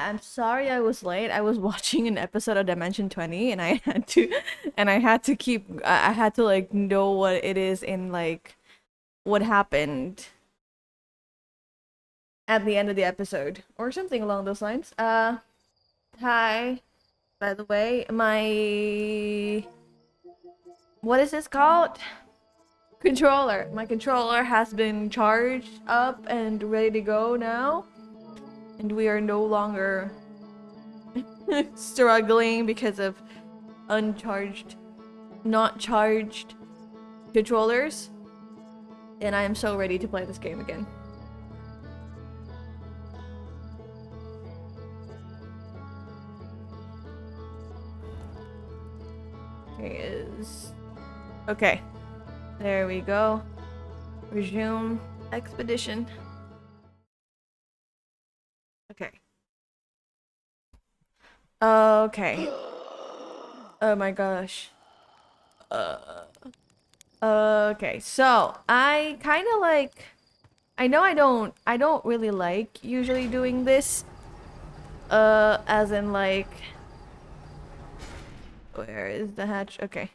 I'm sorry I was late. I was watching an episode of Dimension 20 and I had to keep I had to like know what it is in like what happened at the end of the episode or something along those lines. Hi. By the way, my what is this called? Controller. My controller has been charged up and ready to go now. And we are no longer struggling because of uncharged, not charged controllers. And I am so ready to play this game again. Okay. There we go. Resume expedition. Okay. Okay. Oh my gosh. Okay, so I kind of like I don't really like usually doing this as in like where is the hatch? Okay.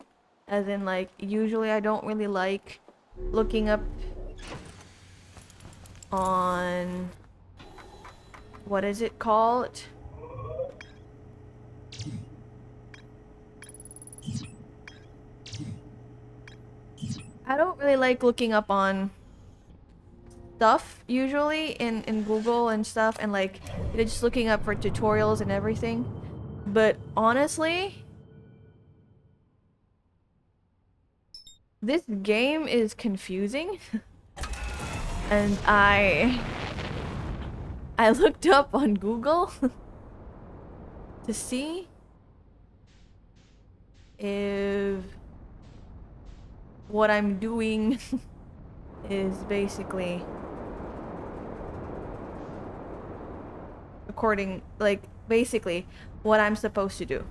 As in like usually I don't really like looking up on what is it called? I don't really like looking up on stuff usually in Google and stuff and like just looking up for tutorials and everything. But honestly, this game is confusing and I looked up on Google to see if what I'm doing is basically according like basically what I'm supposed to do.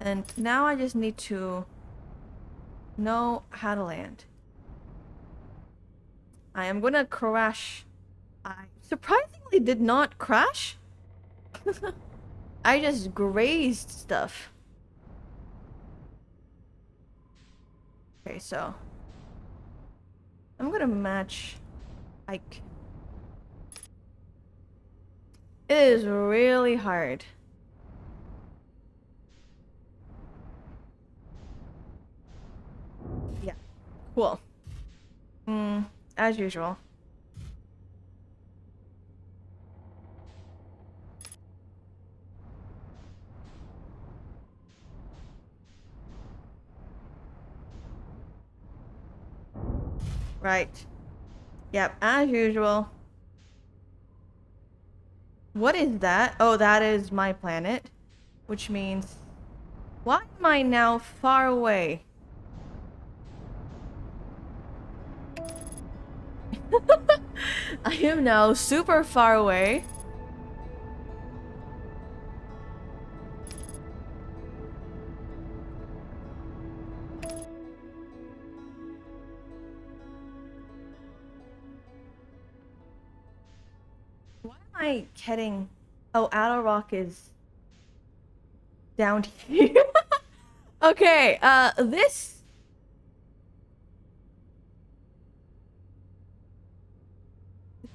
And now I just need to know how to land. I am gonna crash. I surprisingly did not crash. I just grazed stuff. Okay, so I'm gonna match Ike. It is really hard. Yeah, cool. As usual. Right. Yep, as usual. What is that? Oh, that is my planet. Which means... Why am I now far away? I am now super far away. Why am I heading... Oh, Adel Rock is... down here. Okay, this...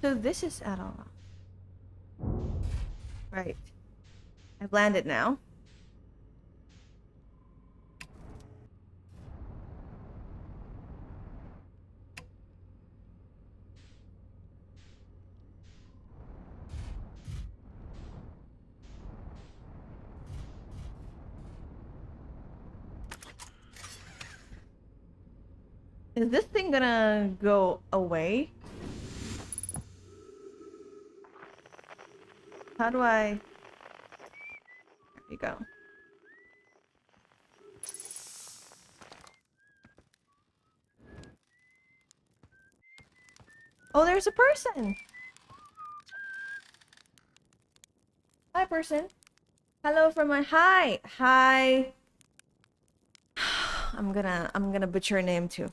So this is Adel Rock. Right. I've landed now. Is this thing gonna go away? How do I... There we go. Oh, there's a person! Hi, person. Hello from my hi. Hi. I'm gonna butcher your name too.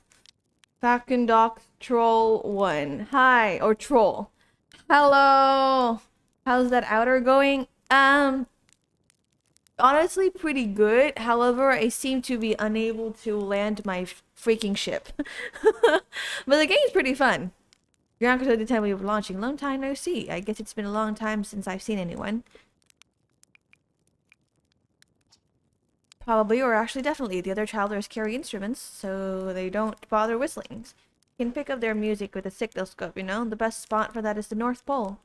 Falcon Doc Troll 1. Hi, or Troll. Hello. How's that outer going? Honestly pretty good. However, I seem to be unable to land my freaking ship. But the game's pretty fun. Your uncle told the time we were launching. Long time no see. I guess it's been a long time since I've seen anyone. Probably, or actually definitely. The other travelers carry instruments, so they don't bother whistling. You can pick up their music with a signal scope, you know? The best spot for that is the North Pole.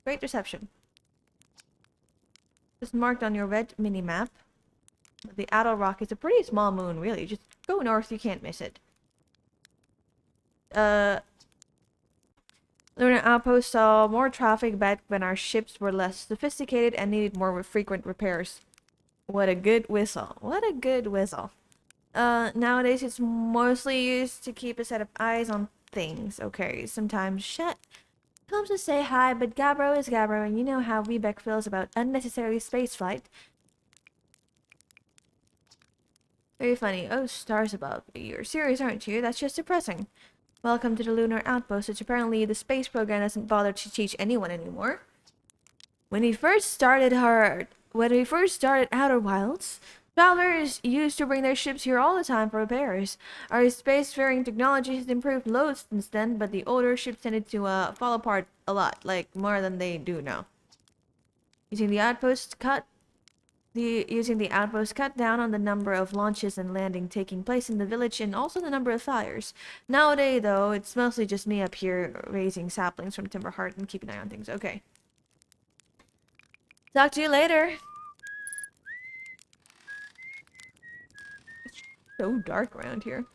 Great reception. Just marked on your red mini-map. The Adel Rock is a pretty small moon, really. Just go north, you can't miss it. Lunar Outpost saw more traffic back when our ships were less sophisticated and needed more frequent repairs. What a good whistle. What a good whistle. Nowadays it's mostly used to keep a set of eyes on things. Okay, sometimes shut. Comes to say hi, but Gabbro is Gabbro, and you know how Webeck feels about unnecessary spaceflight. Very funny. Oh, stars above. You're serious, aren't you? That's just depressing. Welcome to the Lunar Outpost, which apparently the space program doesn't bother to teach anyone anymore. When we first started Outer Wilds, travelers used to bring their ships here all the time for repairs. Our spacefaring technology has improved loads since then, but the older ships tended to fall apart a lot, like more than they do now. Using the outpost cut down on the number of launches and landing taking place in the village and also the number of fires. Nowadays, though, it's mostly just me up here raising saplings from Timberheart and keeping an eye on things. Okay. Talk to you later. It's so dark around here.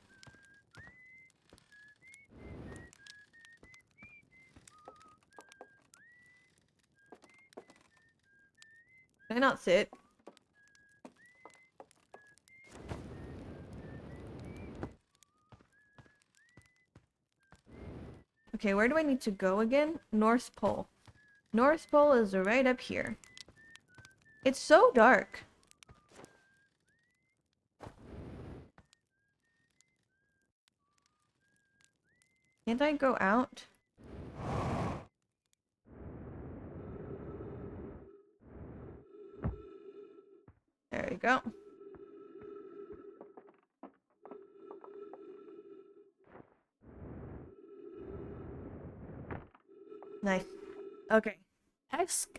Can I not sit? Okay, where do I need to go again? North Pole. North Pole is right up here. It's so dark. Can't I go out? There we go. Nice. Okay.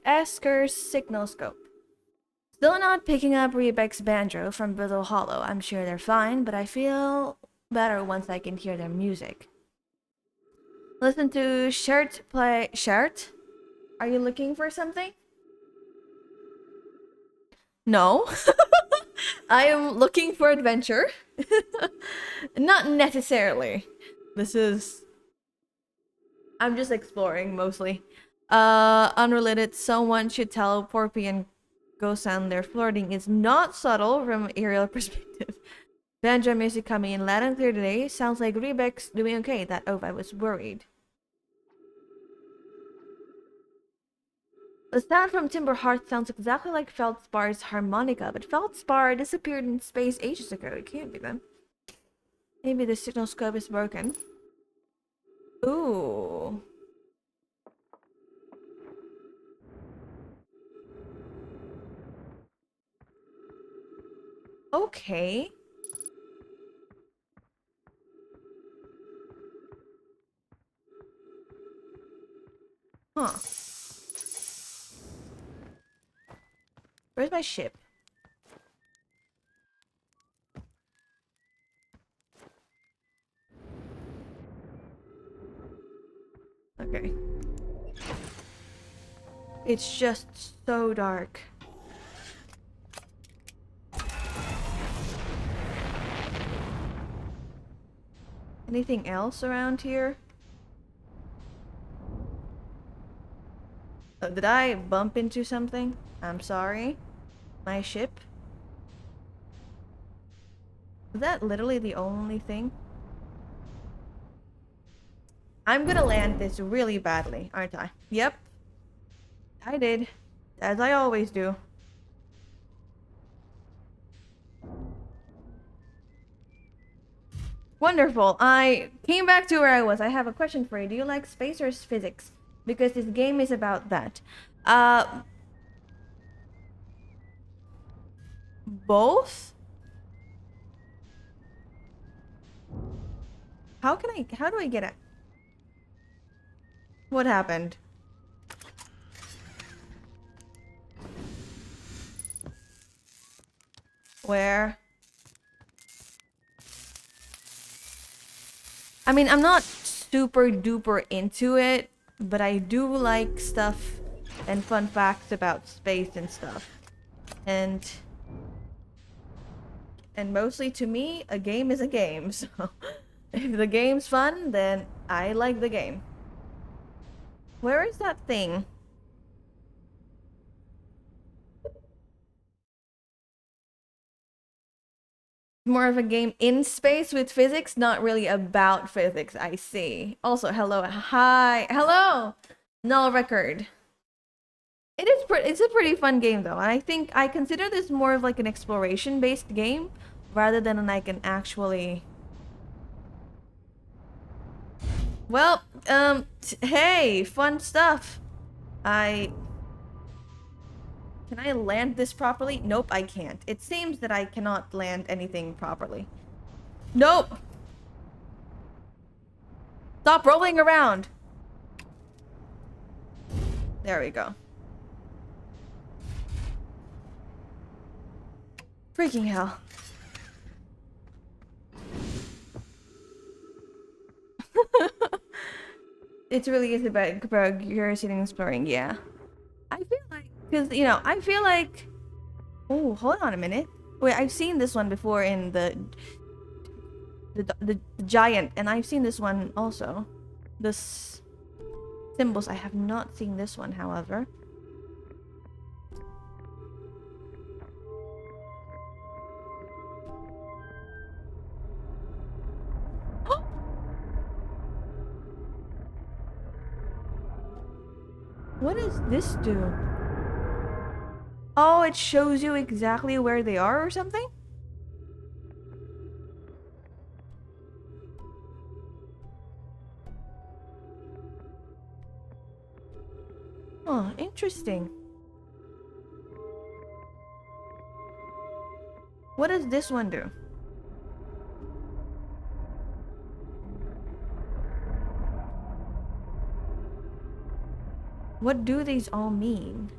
Esker's signal scope. Still not picking up Rebeck's banjo from Brittle Hollow. I'm sure they're fine, but I feel better once I can hear their music. Listen to Shirt play. Shirt? Are you looking for something? No. I am looking for adventure. Not necessarily. I'm just exploring mostly. Unrelated, someone should tell Porpy and Gosan their flirting is not subtle from an aerial perspective. Banjo music coming in loud and clear today. Sounds like Rebeck's doing okay. That I was worried. The sound from Timberheart sounds exactly like Feldspar's harmonica, but Feldspar disappeared in space ages ago. It can't be them. Maybe the signal scope is broken. Ooh. Okay. Huh. Where's my ship? Okay. It's just so dark. Anything else around here? Did I bump into something? I'm sorry. My ship? Is that literally the only thing? I'm gonna land this really badly, aren't I? Yep. I did. As I always do. Wonderful. I came back to where I was. I have a question for you. Do you like space or physics? Because this game is about that. Both? How do I get it? What happened? Where? I mean, I'm not super duper into it, but I do like stuff and fun facts about space and stuff. And mostly to me, a game is a game. So if the game's fun, then I like the game. Where is that thing? More of a game in space with physics, not really about physics, I see. Also, hello, hi, hello! Null record. It's a pretty fun game though, and I think I consider this more of like an exploration-based game rather than like an actually... Well, hey, fun stuff. Can I land this properly? Nope, I can't. It seems that I cannot land anything properly. Nope! Stop rolling around! There we go. Freaking hell. It really is about curiosity and exploring, yeah. I feel like, because, you know, I feel like... Oh, hold on a minute. Wait, I've seen this one before in the giant, and I've seen this one also. This symbols, I have not seen this one, however. What does this do? Oh, it shows you exactly where they are or something? Oh, interesting. What does this one do? What do these all mean?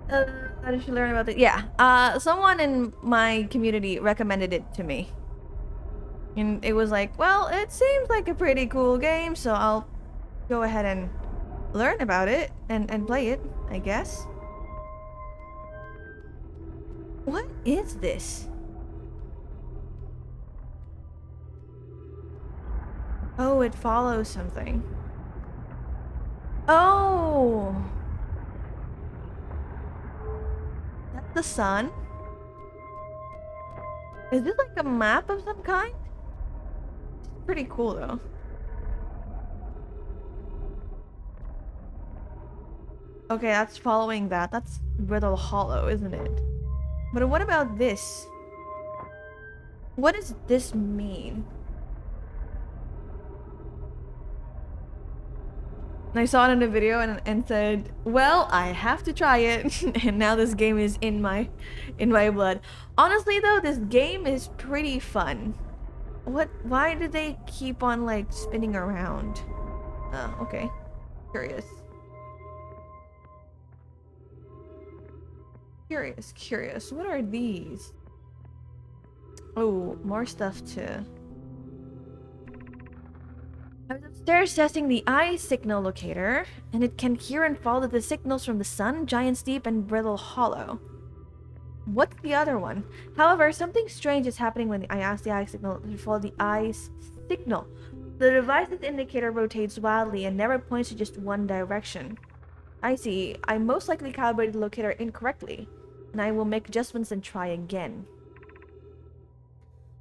How did you learn about it? Yeah, someone in my community recommended it to me. And it was like, well, it seems like a pretty cool game, so I'll go ahead and learn about it and play it, I guess. What is this? Oh, it follows something. Oh! That's the sun? Is this like a map of some kind? It's pretty cool though. Okay, that's following that. That's Brittle Hollow, isn't it? But what about this? What does this mean? I saw it in a video and said, well, I have to try it. And now this game is in my blood. Honestly though, this game is pretty fun. Why do they keep on like spinning around? Oh, okay. Curious. Curious. What are these? Oh, more stuff too. I was upstairs testing the eye signal locator, and it can hear and follow the signals from the sun, Giant's Deep, and Brittle Hollow. What's the other one? However, something strange is happening when I ask the eye signal to follow the eye's signal. The device's indicator rotates wildly and never points to just one direction. I see. I most likely calibrated the locator incorrectly, and I will make adjustments and try again.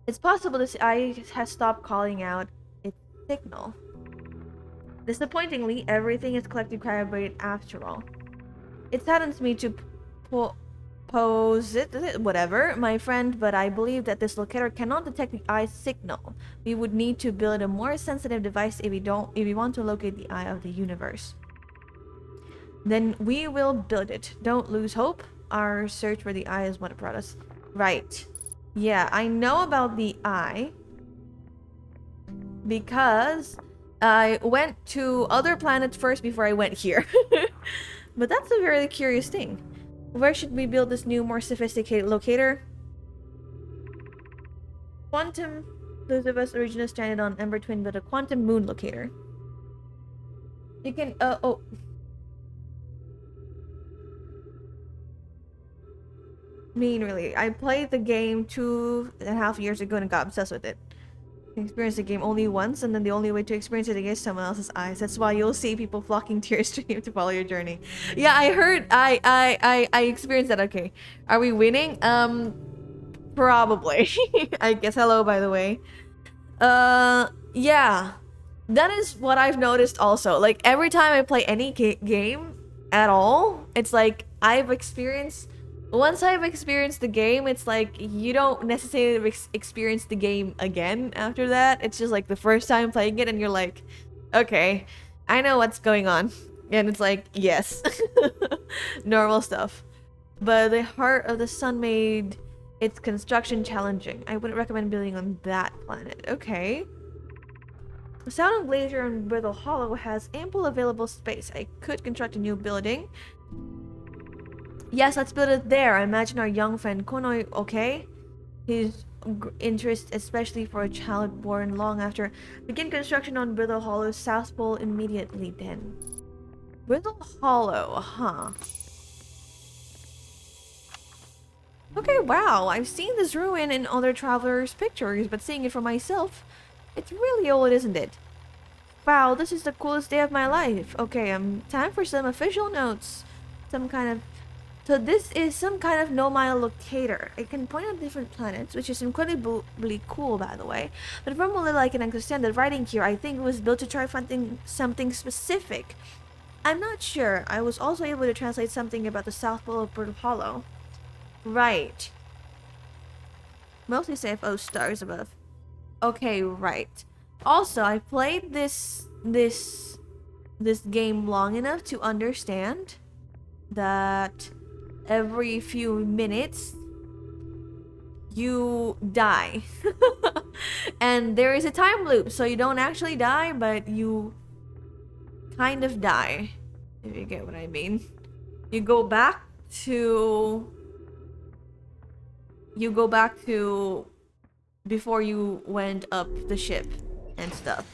It's possible this eye has stopped calling out its signal. Disappointingly, everything is collected calibrated after all. It saddens me to pose it, whatever, my friend, but I believe that this locator cannot detect the eye's signal. We would need to build a more sensitive device if we want to locate the eye of the universe. Then we will build it. Don't lose hope. Our search for the eye is what brought us. Right. Yeah, I know about the eye because I went to other planets first before I went here. But that's a very curious thing. Where should we build this new, more sophisticated locator? Quantum. Those of us originally stranded on Ember Twin built a quantum moon locator. You can, oh. Really, I played the game 2.5 years ago and got obsessed with it. I experienced the game only once, and then the only way to experience it again is someone else's eyes. That's why you'll see people flocking to your stream to follow your journey. Yeah, I heard. I experienced that. Okay, are we winning? Probably. I guess. Hello, by the way. Yeah, that is what I've noticed. Also, like every time I play any game at all, it's like once I've experienced the game, it's like you don't necessarily experience the game again after that. It's just like the first time playing it and you're like, okay, I know what's going on. And it's like, yes. Normal stuff. But the heart of the sun made its construction challenging. I wouldn't recommend building on that planet. Okay. Sound Glacier and Brittle Hollow has ample available space. I could construct a new building. Yes, let's build it there. I imagine our young friend Konoi, okay? His interest, especially for a child born long after. Begin construction on Brittle Hollow's South Pole immediately then. Brittle Hollow, huh? Okay, wow. I've seen this ruin in other travelers' pictures, but seeing it for myself, it's really old, isn't it? Wow, this is the coolest day of my life. Okay, time for some official notes. So this is some kind of Nomile locator. It can point at different planets, which is incredibly cool, by the way. But from what I can understand, the writing here, I think it was built to try finding something specific. I'm not sure. I was also able to translate something about the South Pole of Brittle Hollow. Right. Mostly CFO stars above. Okay, right. Also, I played this game long enough to understand that every few minutes you die. And there is a time loop, so you don't actually die, but you kind of die, if you get what I mean. You go back to before you went up the ship and stuff.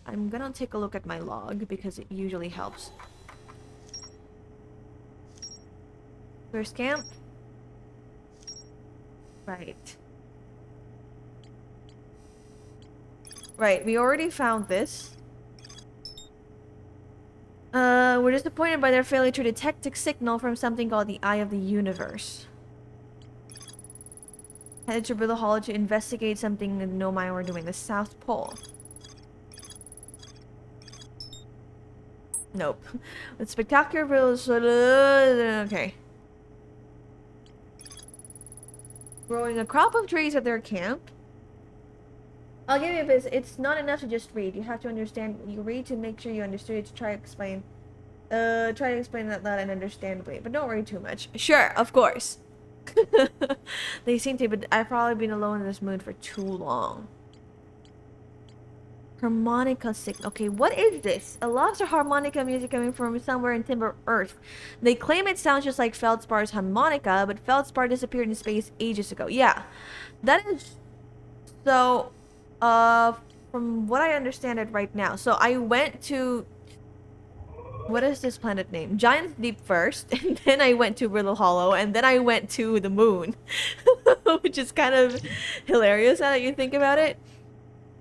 I'm gonna take a look at my log because it usually helps. First camp. Right. Right, we already found this. We're disappointed by their failure to detect a signal from something called the Eye of the Universe. Headed to Brittle Hollow to investigate something that Nomai were doing, the South Pole. Nope. The spectacular Brittle... Okay. Growing a crop of trees at their camp. I'll give you this. It's not enough to just read. You have to understand. You read to make sure you understood it, to try to explain that loud and understandably. But don't worry too much. Sure, of course. They seem to, but I've probably been alone in this mood for too long. Harmonica signal. Okay, what is this? A lost harmonica music coming from somewhere in Timber Earth. They claim it sounds just like Feldspar's harmonica, but Feldspar disappeared in space ages ago. Yeah, that is... So, from what I understand it right now. So I went to... What is this planet name? Giant Deep first, and then I went to Brittle Hollow, and then I went to the moon. Which is kind of hilarious now that you think about it.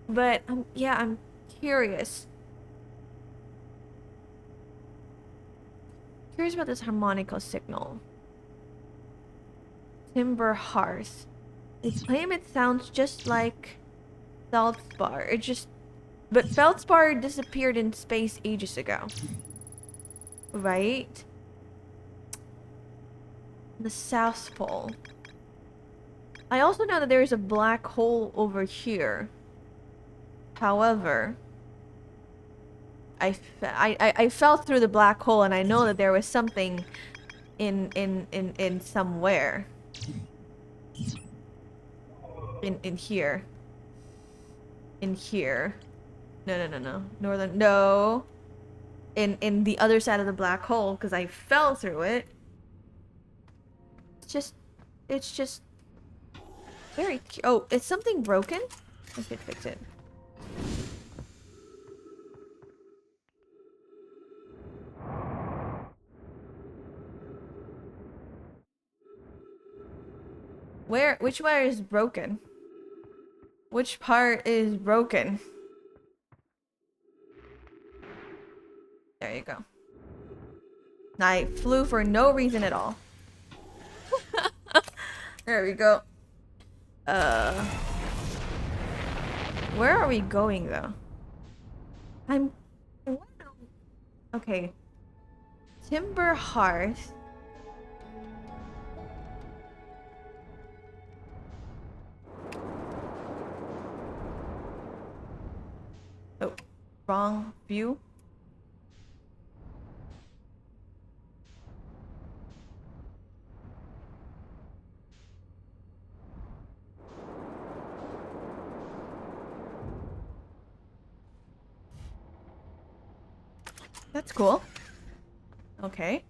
But, yeah, I'm curious. Curious about this harmonica signal. Timber Hearth. Its payment sounds just like Feldspar. But Feldspar disappeared in space ages ago. Right? The South Pole. I also know that there is a black hole over here. However, I fell through the black hole and I know that there was something in somewhere. In here. In here. No. Northern, no. In the other side of the black hole, because I fell through it. It's just very oh, is something broken? I could fix it. Which wire is broken? Which part is broken? There you go. I flew for no reason at all. There we go. Where are we going though? I wanna know. Okay. Timber Hearth. Oh, wrong view. That's cool. Okay.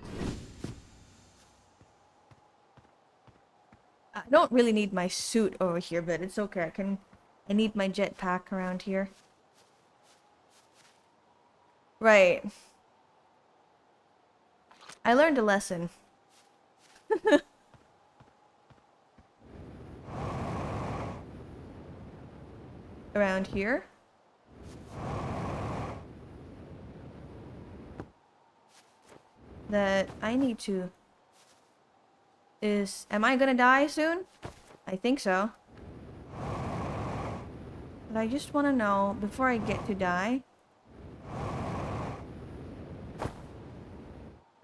I don't really need my suit over here, but it's okay. I need my jetpack around here. Right. I learned a lesson. Around here. That I need to... Am I gonna die soon? I think so. But I just want to know, before I get to die...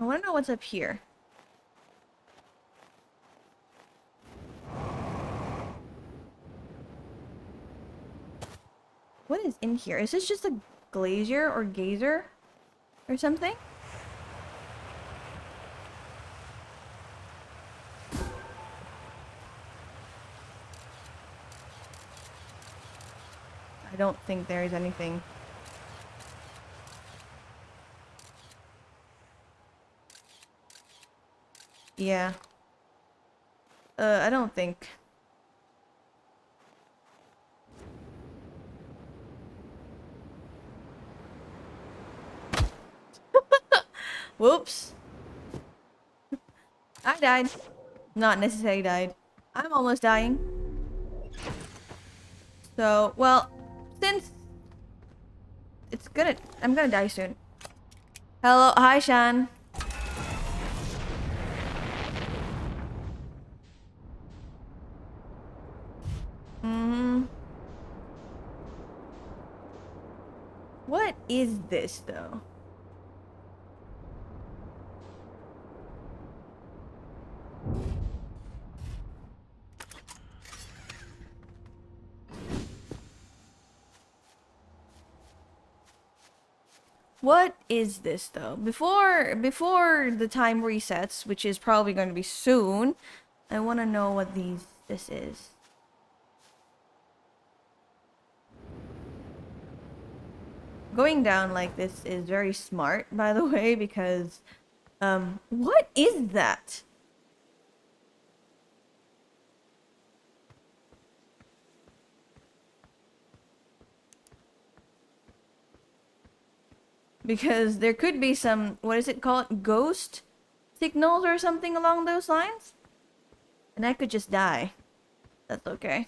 I want to know what's up here. What is in here? Is this just a glazier or gazer? Or something? I don't think there is anything. Yeah. I don't think. Whoops. I died. Not necessarily died. I'm almost dying. So, well, since I'm gonna die soon. Hello, hi Shan. What is this though? What is this though? Before the time resets, which is probably going to be soon, I want to know what this is. Going down like this is very smart, by the way, because what is that? Because there could be some, what is it called? Ghost signals or something along those lines? And I could just die. That's okay.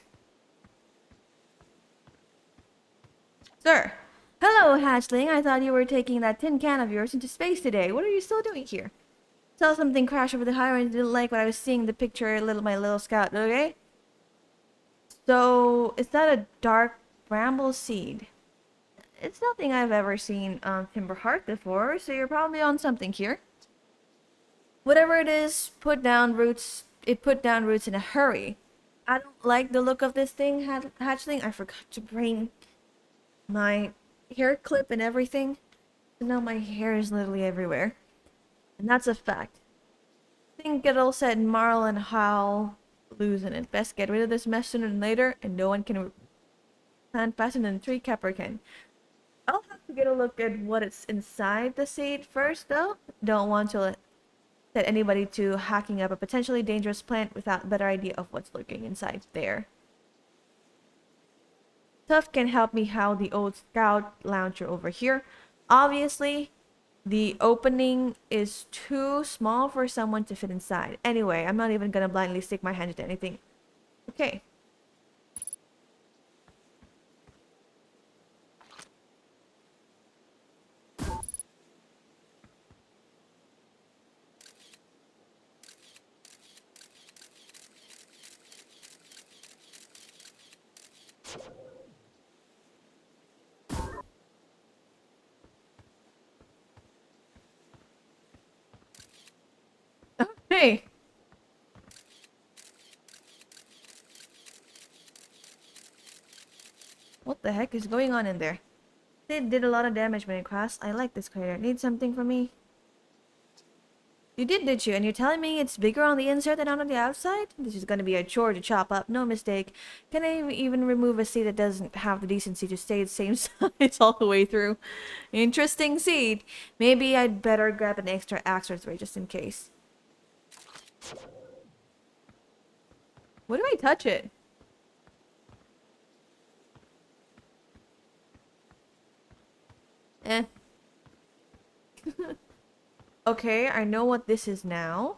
Sir. Hello, hatchling. I thought you were taking that tin can of yours into space today. What are you still doing here? Saw something crash over the highway and didn't like what I was seeing in the picture, my little scout, okay? So, is that a dark bramble seed? It's nothing I've ever seen on Timberheart before, so you're probably on something here. Whatever it is, put down roots. It put down roots in a hurry. I don't like the look of this thing, hatchling. I forgot to bring my hair clip and everything. So now my hair is literally everywhere. And that's a fact. Think it'll set Marl and Hal losing it. Best get rid of this mess sooner than later, and no one can plant faster than 3 Kepler can. I'll have to get a look at what is inside the seed first, though. Don't want to set anybody to hacking up a potentially dangerous plant without a better idea of what's lurking inside there. Tuff can help me how the old scout launcher over here. Obviously, the opening is too small for someone to fit inside. Anyway, I'm not even gonna blindly stick my hand into anything. Okay. Hey! What the heck is going on in there? It did a lot of damage when it crashed. I like this crater. Need something from me? You did you? And you're telling me it's bigger on the inside than on the outside? This is gonna be a chore to chop up, no mistake. Can I even remove a seed that doesn't have the decency to stay the same size all the way through? Interesting seed. Maybe I'd better grab an extra axe or three just in case. What do I touch it? Eh. Okay, I know what this is now.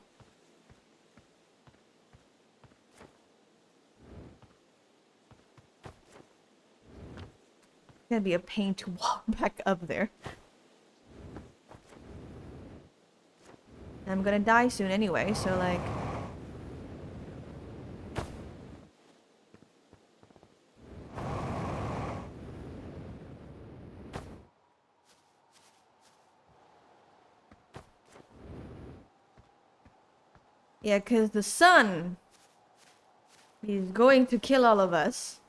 It's gonna be a pain to walk back up there. I'm gonna die soon anyway, so like... Yeah, because the sun is going to kill all of us.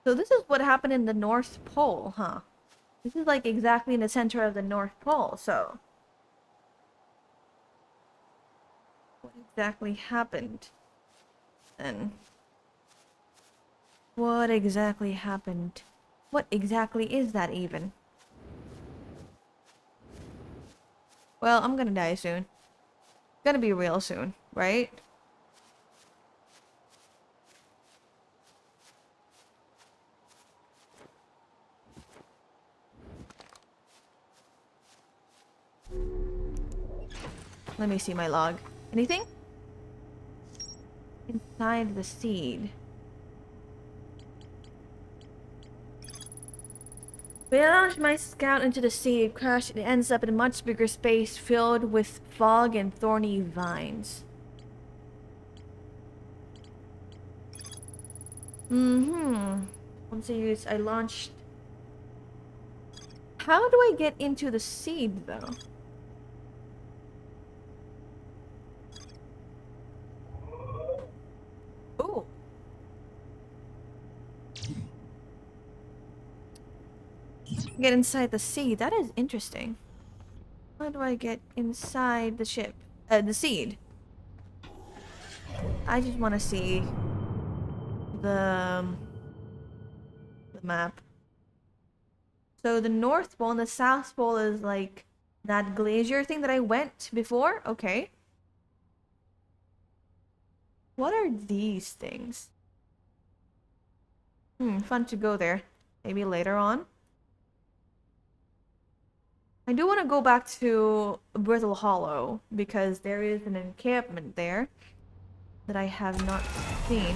So this is what happened in the North Pole, huh? This is like exactly in the center of the North Pole, so... What exactly happened? Then... What exactly happened? What exactly is that even? Well, I'm gonna die soon. Gonna be real soon, right? Let me see my log. Anything? Inside the seed. When I launch my scout into the sea, it crashes. It ends up in a much bigger space filled with fog and thorny vines. Once I launched... How do I get into the seed, though? Ooh. Get inside the seed. That is interesting. How do I get inside the ship? The seed. I just want to see the map. So the North Pole and the South Pole is like that glacier thing that I went before? Okay. What are these things? Fun to go there. Maybe later on. I do want to go back to Brittle Hollow because there is an encampment there that I have not seen.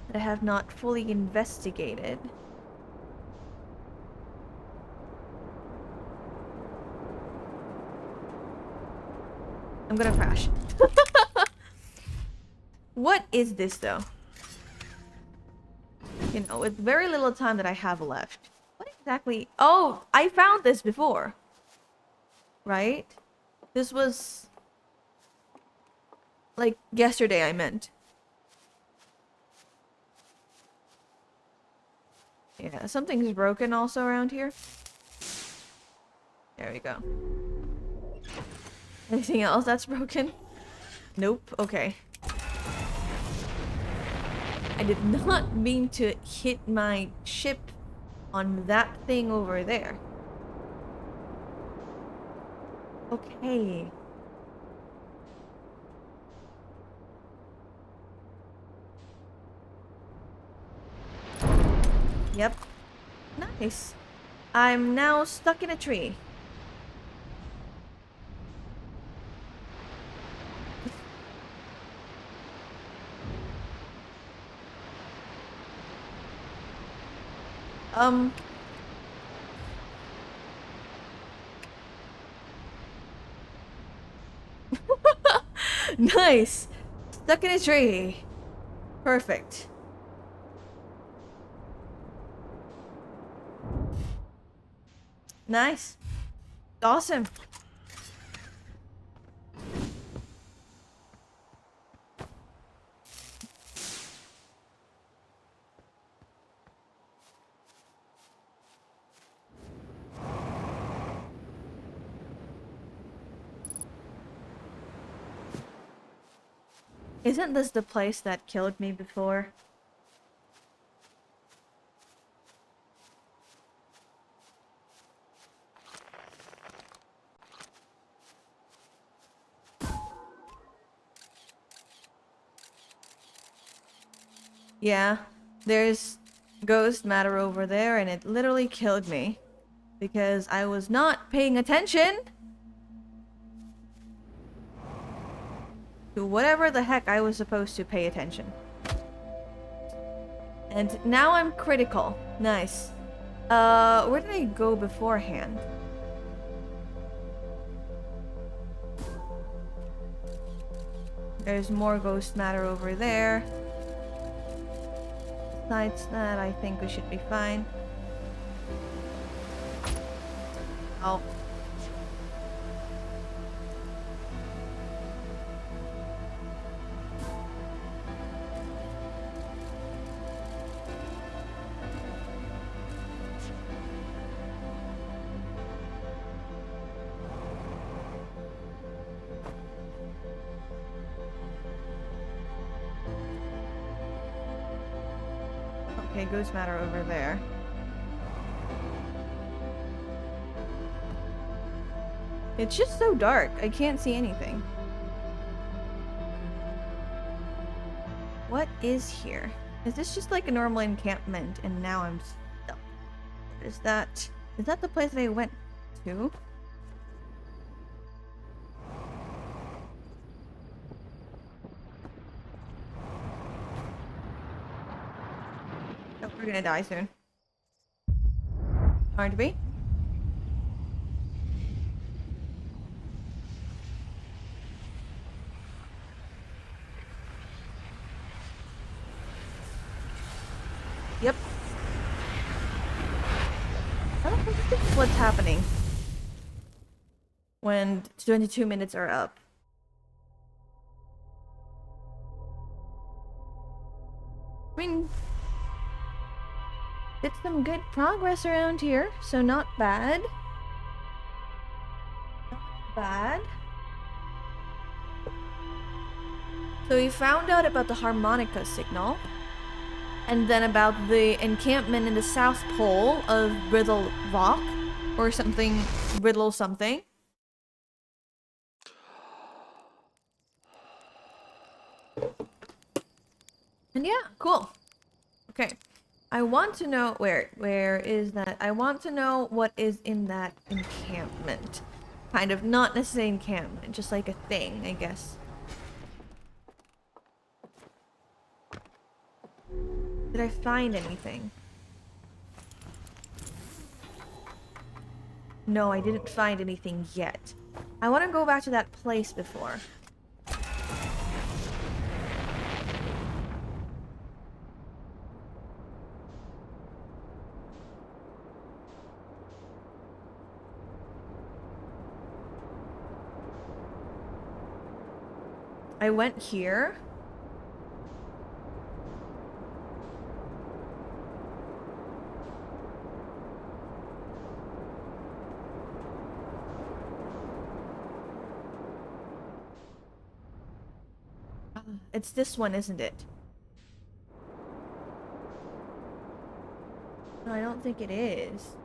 That I have not fully investigated. I'm gonna crash. What is this though? You know, with very little time that I have left. What exactly? Oh, I found this before. Right? This was like yesterday, I meant. Yeah, something's broken also around here. There we go. Anything else that's broken? Nope. Okay. I did not mean to hit my ship on that thing over there. Okay. Yep. Nice. I'm now stuck in a tree. Nice. Stuck in a tree. Perfect. Nice. Awesome. Isn't this the place that killed me before? Yeah, there's ghost matter over there and it literally killed me because I was not paying attention to whatever the heck I was supposed to pay attention. And now I'm critical. Nice. Where did I go beforehand? There's more ghost matter over there. Besides that, I think we should be fine. Oh. Okay, ghost matter over there. It's just so dark. I can't see anything. What is here? Is this just like a normal encampment and now I'm stuck? What is that? Is that the place that I went to? Oh, we're gonna die soon. Aren't we? Yep. I don't think this is what's happening when 22 minutes are up. I mean, did some good progress around here, so not bad. Not bad. So we found out about the harmonica signal. And then about the encampment in the South Pole of Brittle Rock. Or something. Brittle something. And yeah, cool. Okay. I want to know where is that? I want to know what is in that encampment. Kind of not necessarily encampment, just like a thing, I guess. Did I find anything? No, I didn't find anything yet. I want to go back to that place before. I went here. It's this one, isn't it? No, I don't think it is.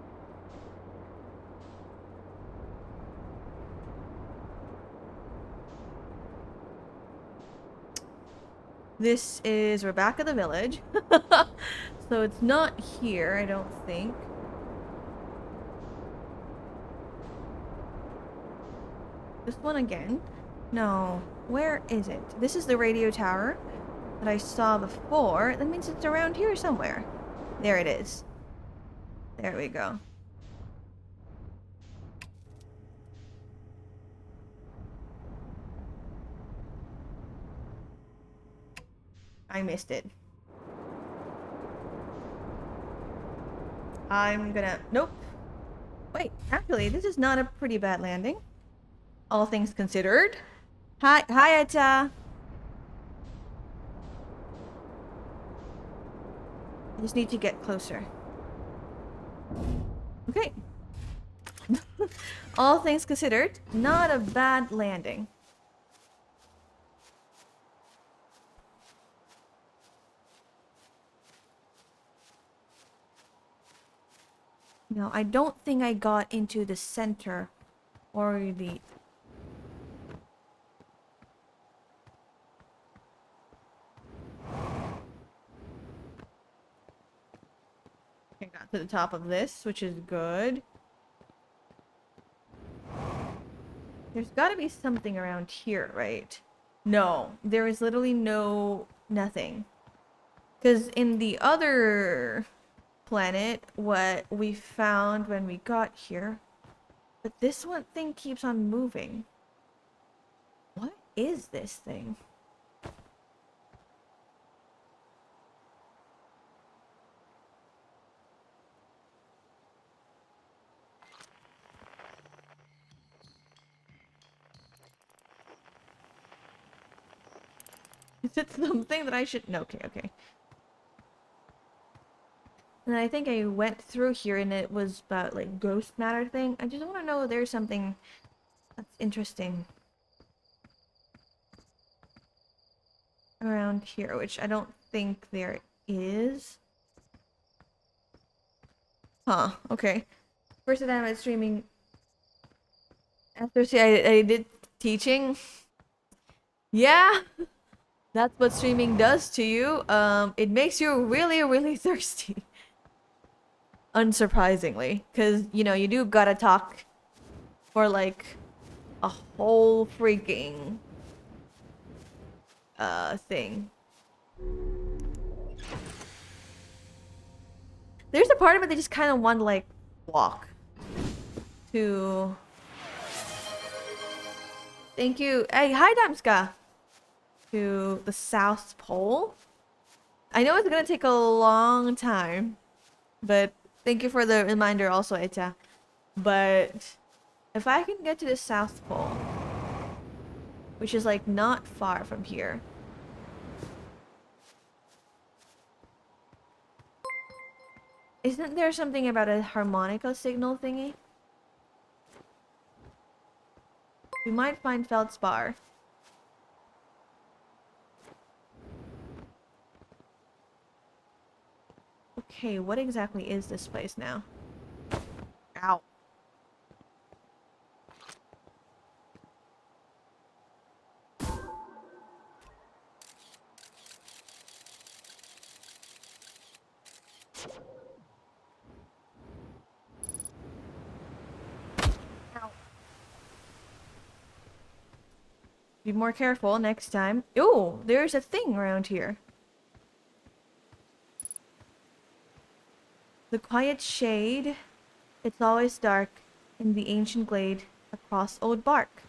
This is we're back at the village. So it's not here, I don't think. This one again? No. Where is it? This is the radio tower that I saw before. That means it's around here somewhere. There it is. There we go. I missed it. I'm gonna... Nope. Wait, actually, this is not a pretty bad landing. All things considered. Hi, Etta. I just need to get closer. Okay. All things considered, not a bad landing. No, I don't think I got into the center or the... I got to the top of this, which is good. There's gotta be something around here, right? No, there is literally nothing. Because in the other planet, what we found when we got here, but this one thing keeps on moving. What is this thing? Is it something that I should... No, okay. And I think I went through here and it was about like ghost matter thing. I just want to know if there's something that's interesting around here, which I don't think there is. Huh, okay. First time I was streaming after I did teaching. Yeah, that's what streaming does to you. It makes you really, really thirsty. Unsurprisingly, because you know you do gotta talk for like a whole freaking thing. There's a part of it that just kind of want to like walk to... Thank you. Hey, hi Damska. To the South Pole. I know it's gonna take a long time, but thank you for the reminder also, Eta. But if I can get to the South Pole, which is like not far from here. Isn't there something about a harmonica signal thingy? We might find Feldspar. Okay, what exactly is this place now? Ow. Ow. Be more careful next time. Ooh, there's a thing around here. The quiet shade. It's always dark in the ancient glade across Old Bark.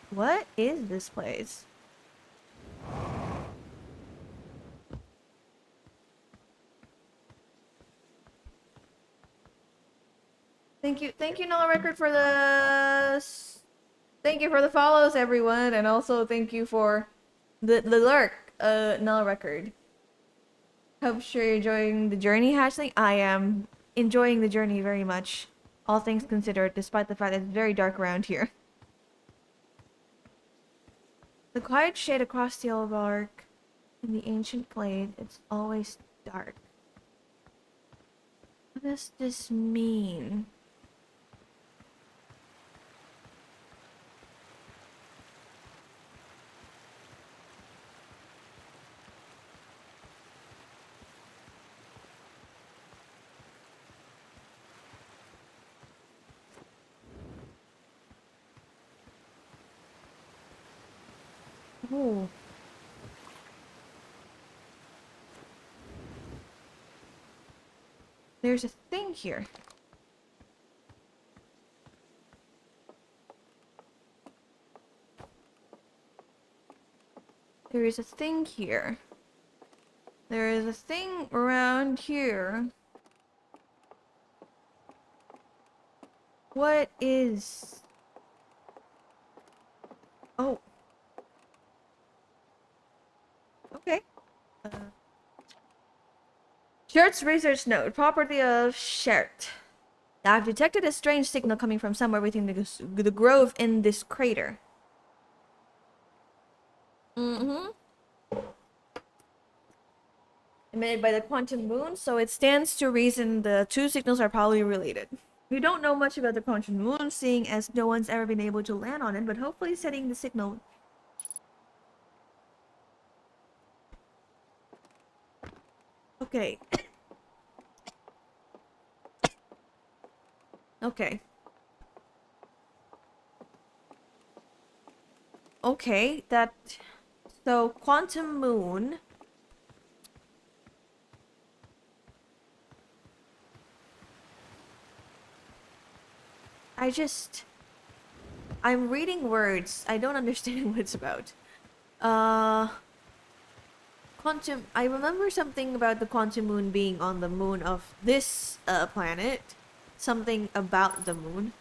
What is this place? Thank you, Null Record, for the... Thank you for the follows, everyone, and also thank you for the lurk, Null Record. Hope you're enjoying the journey, Hatchling. I am enjoying the journey very much, all things considered, despite the fact that it's very dark around here. The quiet shade across the old bark in the ancient glade, it's always dark. What does this mean? Oh. There's a thing here. There is a thing here. There is a thing around here. What is... Oh. Okay. Shert's research note. Property of Shert. I've detected a strange signal coming from somewhere within the grove in this crater. Emitted by the quantum moon, so it stands to reason the two signals are probably related. We don't know much about the quantum moon, seeing as no one's ever been able to land on it, but hopefully setting the signal... Okay. Okay. Okay, that... So, quantum moon... I'm reading words. I don't understand what it's about. Quantum... I remember something about the quantum moon being on the moon of this planet. Something about the moon.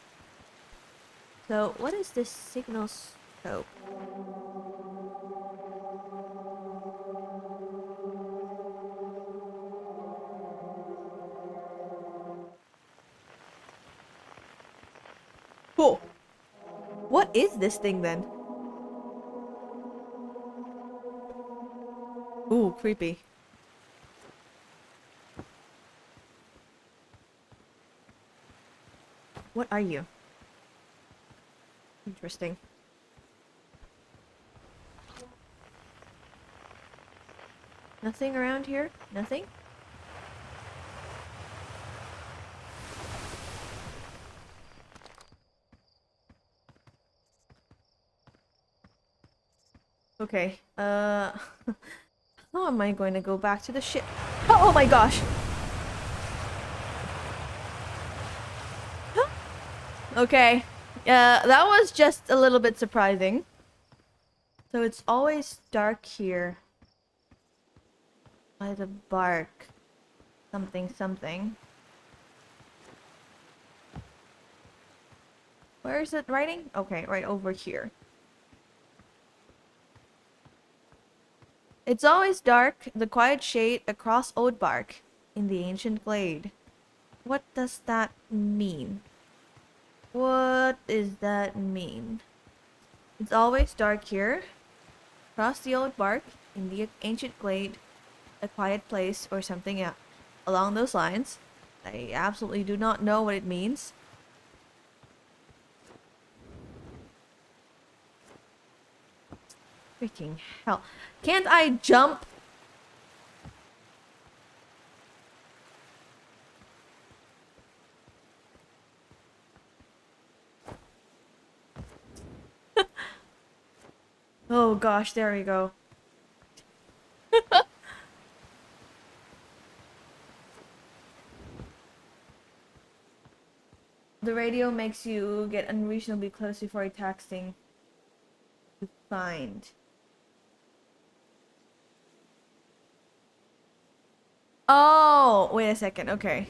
So, what is this signal scope? Cool. What is this thing then? Ooh, creepy. What are you? Interesting. Nothing around here? Nothing? Okay, how am I going to go back to the ship? Oh my gosh! Okay, that was just a little bit surprising. So it's always dark here. By the bark. Something, something. Where is it writing? Okay, right over here. It's always dark, the quiet shade across old bark in the ancient glade. What does that mean? What does that mean? It's always dark here, across the old bark in the ancient glade, a quiet place or something along those lines. I absolutely do not know what it means. Freaking hell. Can't I jump? Oh gosh, there we go. The radio makes you get unreasonably close before taxing to find. Oh, wait a second. Okay.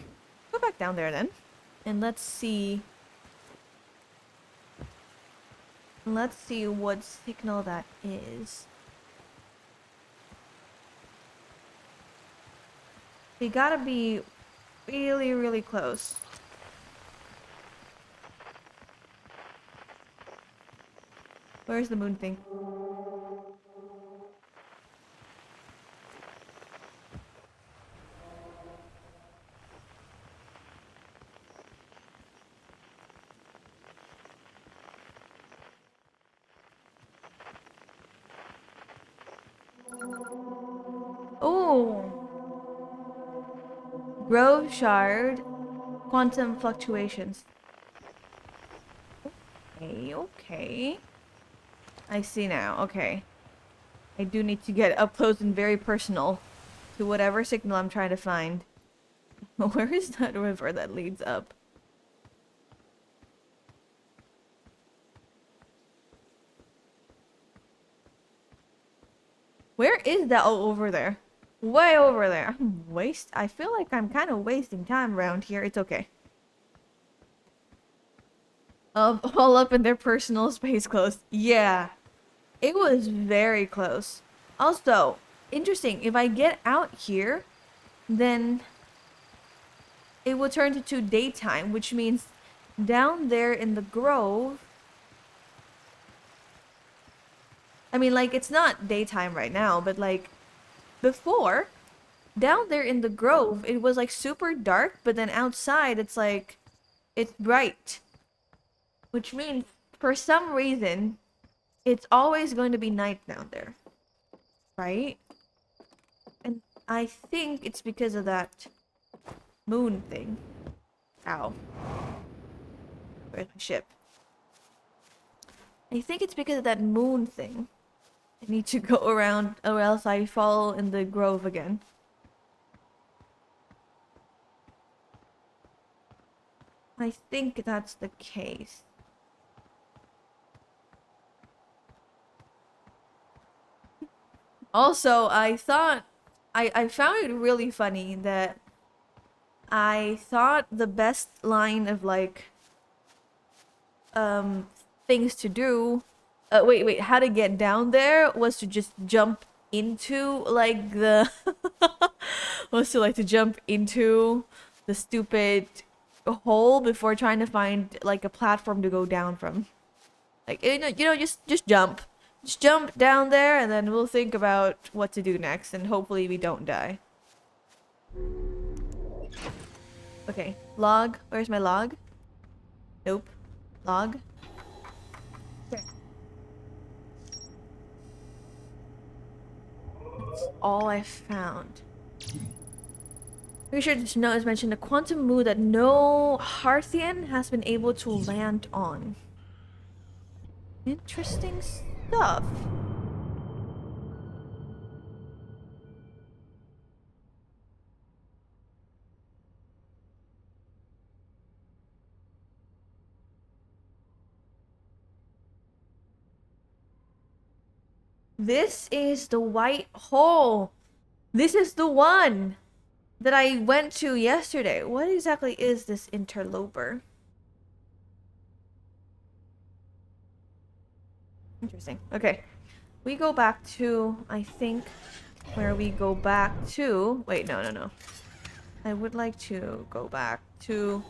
Go back down there then. And let's see. Let's see what signal that is. We gotta be really, really close. Where's the moon thing? Oh! Grove Shard. Quantum fluctuations. Okay, okay. I see now, okay. I do need to get up close and very personal to whatever signal I'm trying to find. Where is that river that leads up? Where is that? Oh, over there. Way over there. I feel like I'm kind of wasting time around here. It's okay. All up in their personal space close. Yeah. It was very close. Also, interesting. If I get out here, then it will turn to daytime, which means down there in the grove... I mean, like, it's not daytime right now, but, like, before, down there in the grove, it was, like, super dark, but then outside, it's, like, it's bright. Which means, for some reason, it's always going to be night down there. Right? And I think it's because of that moon thing. Ow. Where's my ship? I think it's because of that moon thing. I need to go around or else I fall in the grove again. I think that's the case. Also, I found it really funny that I thought the best line of like things to do wait, how to get down there was to just jump into like the to jump into the stupid hole before trying to find like a platform to go down from. Like just jump. Just jump down there and then we'll think about what to do next and hopefully we don't die. Okay, log. Where's my log? Nope. Log. Okay. That's all I found. Pretty sure this note has mentioned a quantum moon that no Hearthian has been able to land on. Interesting stuff. This is the white hole. This is the one that I went to yesterday. What exactly is this interloper? Interesting. Okay. We go back to, I think, where we go back to... Wait, no. I would like to go back to...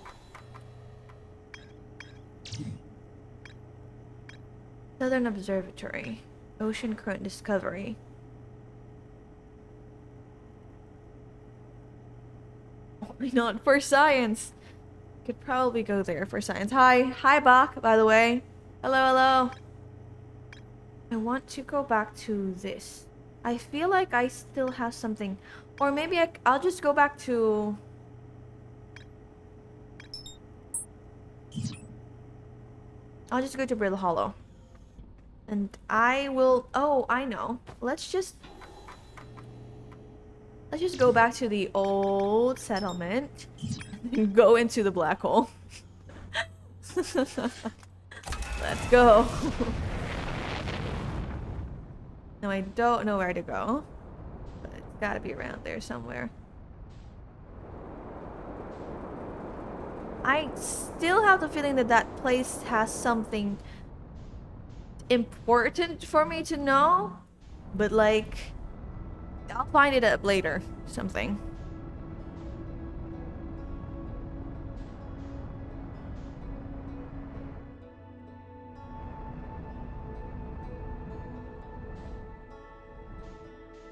Southern Observatory. Ocean Current Discovery. Why not for science? Could probably go there for science. Hi Bach, by the way. Hello. I want to go back to this. I feel like I still have something, or maybe I'll just go back to. I'll just go to Brittle Hollow. And I will... Oh, I know. Let's just go back to the old settlement and go into the black hole. Let's go. No, I don't know where to go. But it's gotta be around there somewhere. I still have the feeling that that place has something important for me to know. But like, I'll find it up later. Something.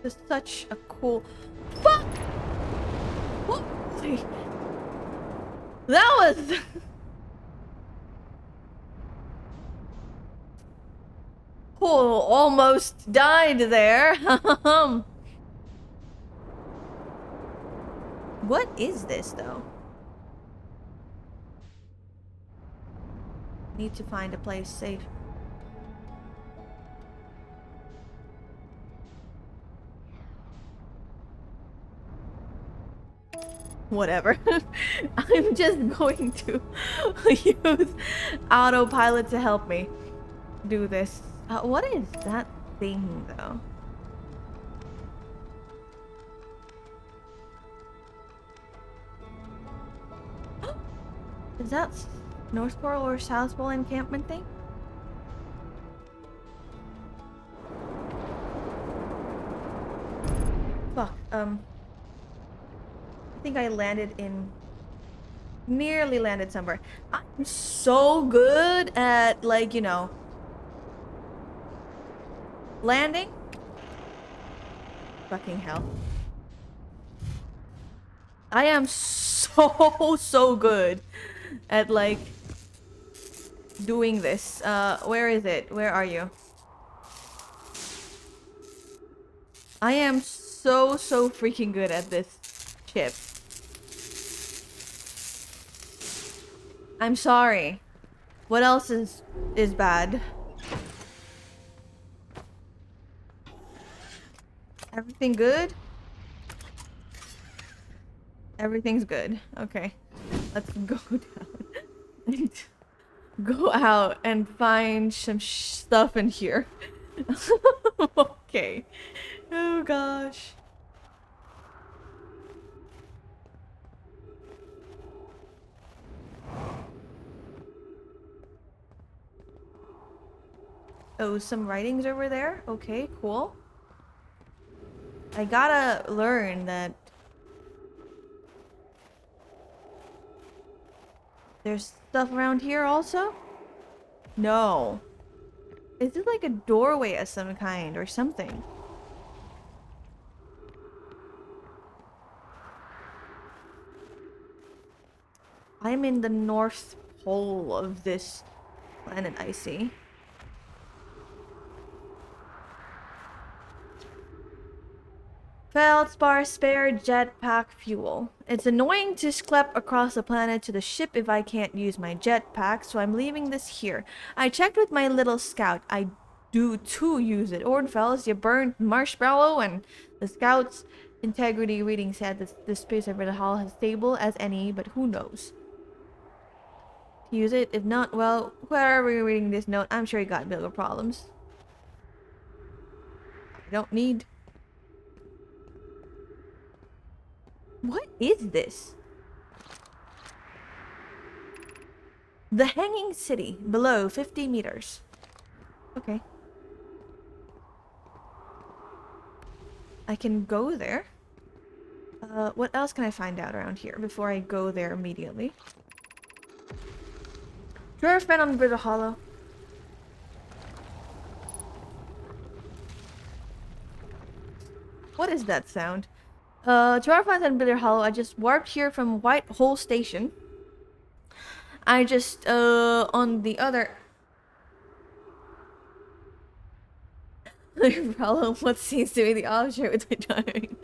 It's such a cool... Fuck! Holy... That was... Oh, almost died there. What is this, though? Need to find a place safe. Whatever. I'm just going to use autopilot to help me do this. What is that thing, though? Is that North Pole or South Pole encampment thing? Fuck, I think I landed in... Nearly landed somewhere. I'm so good at, like, you know... landing? Fucking hell. I am so good at, like, doing this. Where is it? Where are you? I am so freaking good at this chip. I'm sorry. What else is bad? Everything good? Everything's good. Okay. Let's go down and go out and find some stuff in here. Okay. Oh gosh. Oh, some writings over there? Okay, cool. I gotta learn that there's stuff around here also? No. Is it like a doorway of some kind or something? I'm in the North Pole of this planet, I see. Feldspar spare jetpack fuel. It's annoying to schlep across the planet to the ship if I can't use my jetpack, so I'm leaving this here. I checked with my little scout. I do too use it. Ornfells, you burned marshmallow, and the scout's integrity reading said that the space over the hall is stable as any, but who knows? Use it. If not, well, wherever you're reading this note, I'm sure you got bigger problems. I don't need... What is this? The Hanging City, below 50 meters. Okay. I can go there. What else can I find out around here before I go there immediately? Dwarf man on the Bitter Hollow. What is that sound? Dwarf man on Bitter Hollow. I just warped here from White Hole Station. I just, on the other... Hollow, what seems to be the opposite with my timing.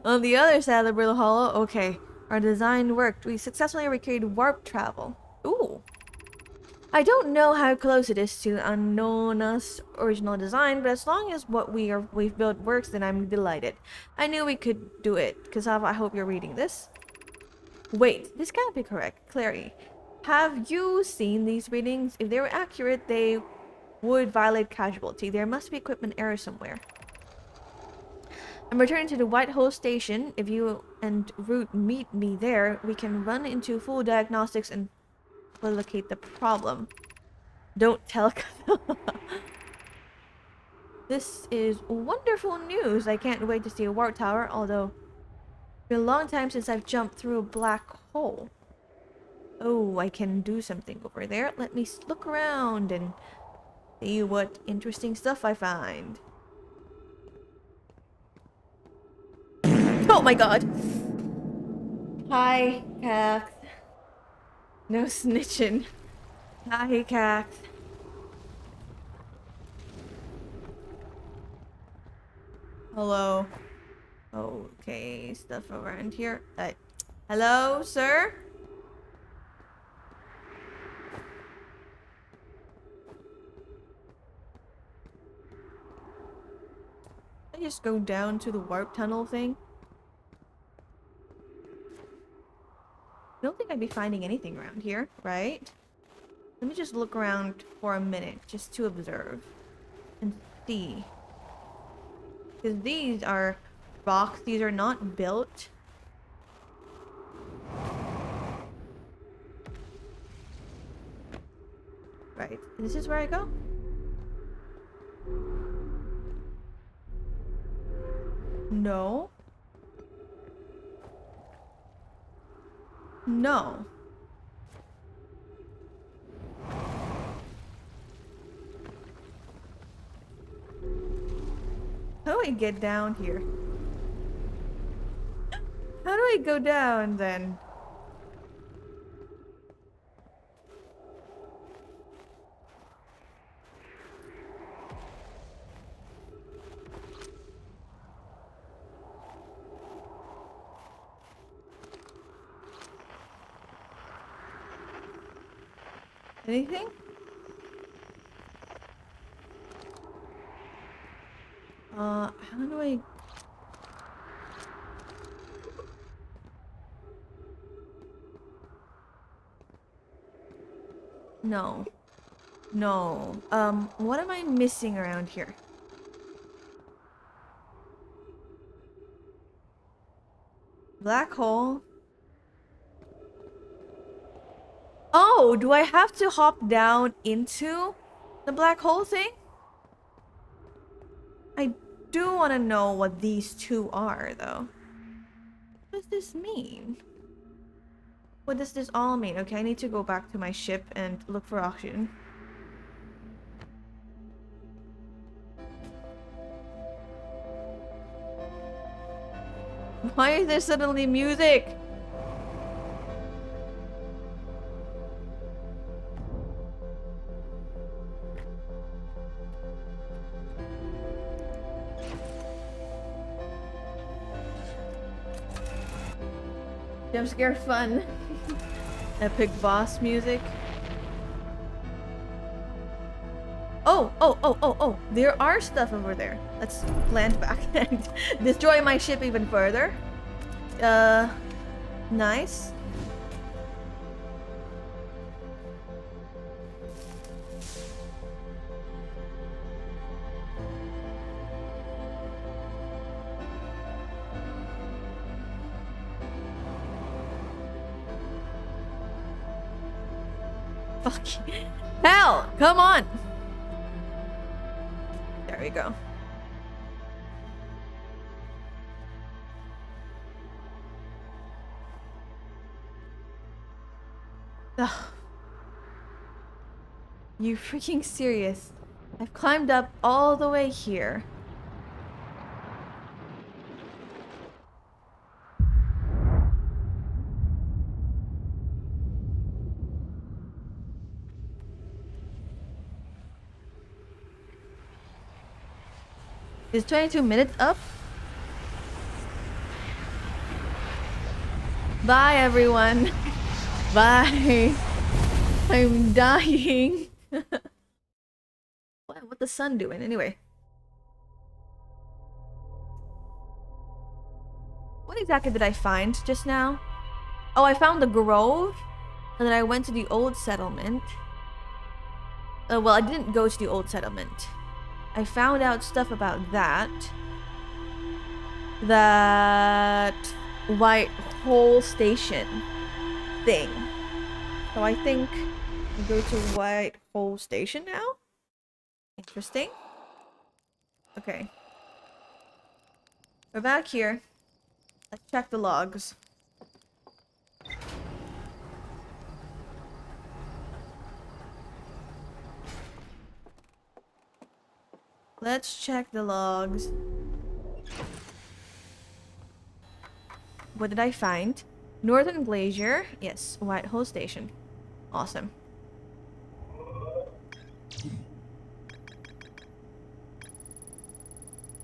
On the other side of the Brittle Hollow, okay. Our design worked. We successfully recreated warp travel. Ooh. I don't know how close it is to Annona's original design, but as long as what we've built works, then I'm delighted. I knew we could do it. Cassava, I hope you're reading this. Wait, this can't be correct. Clary. Have you seen these readings? If they were accurate, they would violate casualty. There must be equipment error somewhere. I'm returning to the White Hole Station. If you and Root meet me there, we can run into full diagnostics and locate the problem. Don't tell. This is wonderful news. I can't wait to see a warp tower, although it's been a long time since I've jumped through a black hole. Oh, I can do something over there. Let me look around and see what interesting stuff I find. Oh my god! Hi, Cax. No snitching. Hi, Cax. Hello. Okay, stuff around here. Hello, sir? I just go down to the warp tunnel thing. I don't think I'd be finding anything around here, right? Let me just look around for a minute, just to observe and see. Because these are rocks, these are not built. Right, this is where I go? No. No. How do I get down here? How do I go down then? Anything? How do I... No. No. What am I missing around here? Black hole. Oh, do I have to hop down into the black hole thing? I do want to know what these two are, though. What does this mean? What does this all mean? Okay, I need to go back to my ship and look for oxygen. Why is there suddenly music? Jump scare fun. Epic boss music. Oh, there are stuff over there. Let's land back and destroy my ship even further. Nice. Fuck. Hell, come on. There we go. Ugh. You freaking serious? I've climbed up all the way here. Is 22 minutes up? Bye, everyone. Bye. I'm dying. What's the sun doing anyway? What exactly did I find just now? Oh, I found the grove. And then I went to the old settlement. Well, I didn't go to the old settlement. I found out stuff about that. That White Hole Station thing. So I think I go to White Hole Station now? Interesting. Okay. We're back here. Let's check the logs. Let's check the logs. What did I find? Northern Glacier. Yes, White Hole Station. Awesome.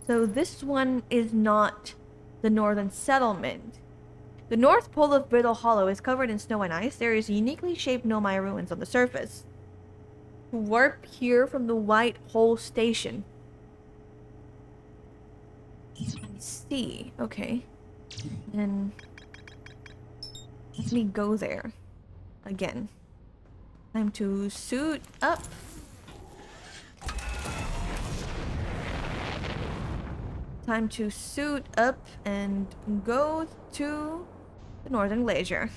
So this one is not the northern settlement. The north pole of Brittle Hollow is covered in snow and ice. There is uniquely shaped Nomai ruins on the surface. Warp here from the White Hole Station. I see. Okay. Then let me go there again. Time to suit up. Time to suit up and go to the Northern Glacier.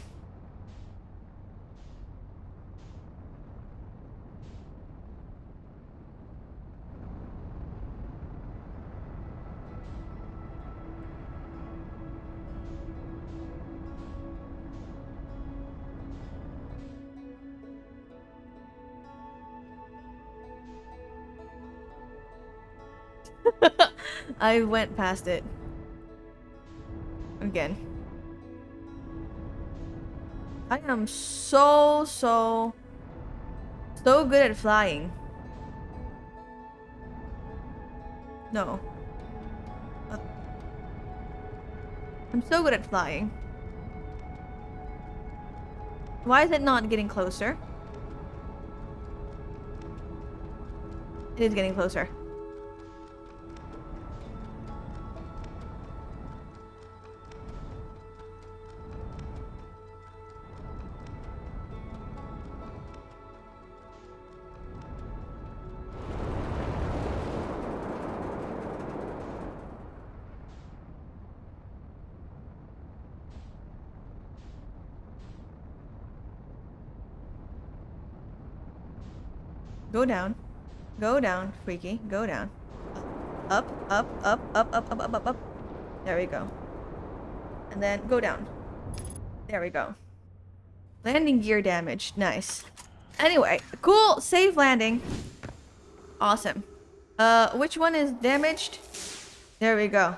I went past it. Again. I am so good at flying. No. I'm so good at flying. Why is it not getting closer? It is getting closer. Go down. Go down, freaky. Go down. Up, up, up, up, up, up, up, up, up. There we go. And then go down. There we go. Landing gear damage. Nice. Anyway, cool. Safe landing. Awesome. Which one is damaged? There we go.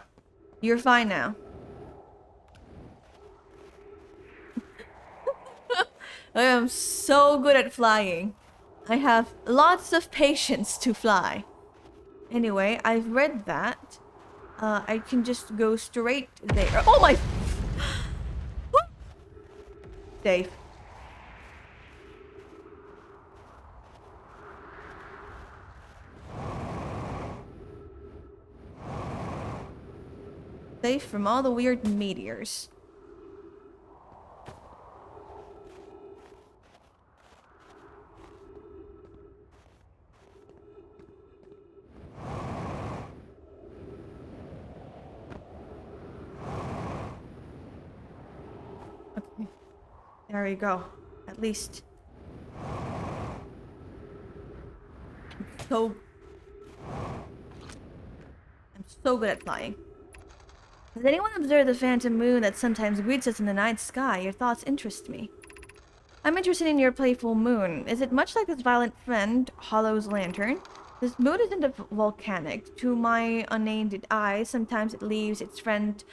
You're fine now. I am so good at flying. I have lots of patience to fly. Anyway, I've read that. I can just go straight there. Oh my! Safe. Safe from all the weird meteors. Okay. There we go. At least. I'm so good at flying. Has anyone observed the phantom moon that sometimes greets us in the night sky? Your thoughts interest me. I'm interested in your playful moon. Is it much like this violent friend, Hollow's lantern? This moon isn't volcanic. To my unaided eye, sometimes it leaves its friend,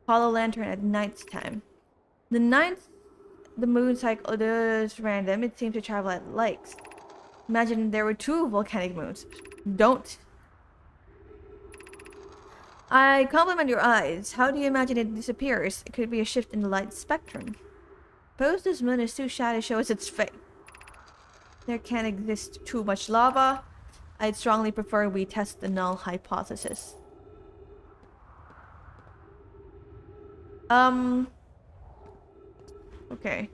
Hollow Lantern, at night's time. The moon cycle is random. It seems to travel at likes. Imagine there were two volcanic moons. Don't. I compliment your eyes. How do you imagine it disappears? It could be a shift in the light spectrum. Suppose this moon is too shy to show us its fate. There can't exist too much lava. I'd strongly prefer we test the null hypothesis. Okay.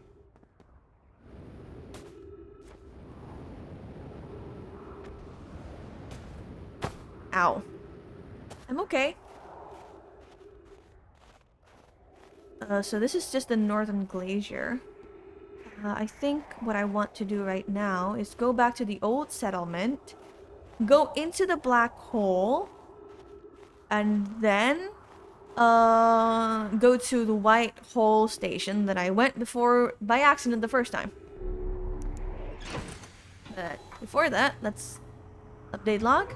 Ow. I'm okay. So this is just the northern glacier. I think what I want to do right now is go back to the old settlement, go into the black hole, and then go to the white hole station that I went before by accident the first time. But before that, let's update log.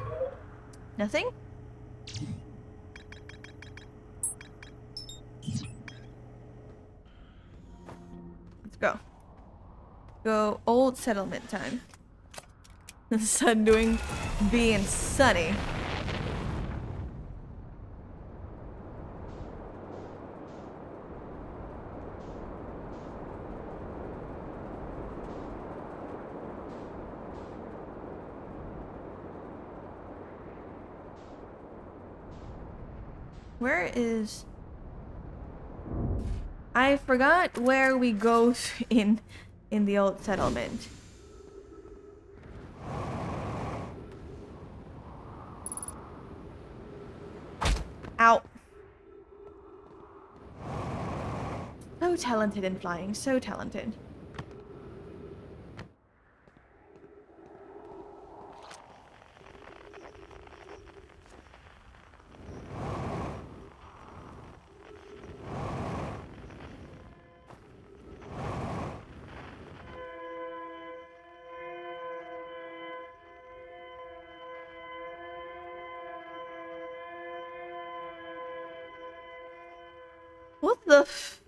Nothing. Let's go. Go old settlement time. The sun being sunny. Where is... I forgot where we go in the old settlement. Ow. So talented in flying, so talented. What the f...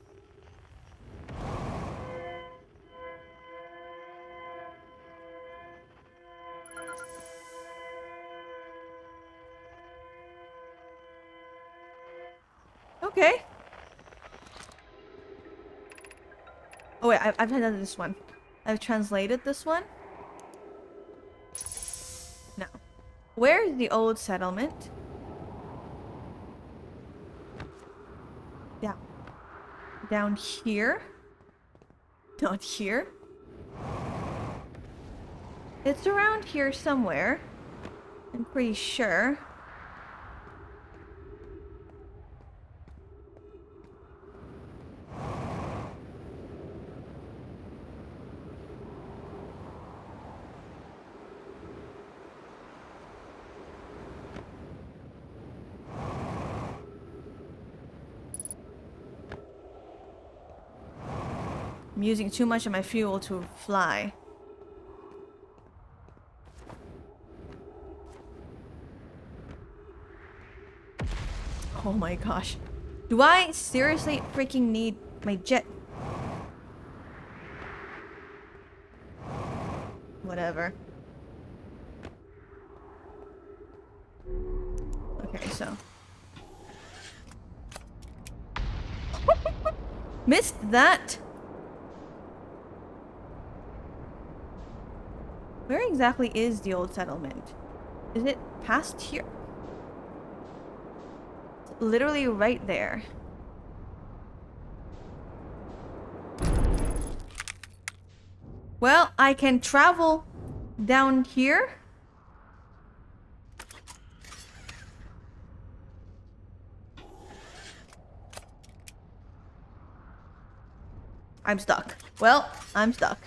Okay. Oh wait, I've done this one. I've translated this one. Now, where is the old settlement? Down. Down here? Not here. It's around here somewhere. I'm pretty sure. I'm using too much of my fuel to fly. Oh my gosh. Do I seriously freaking need my jet? Whatever. Okay, so. Missed that! Where exactly is the old settlement? Is it past here? It's literally right there. Well, I can travel down here. I'm stuck. Well, I'm stuck.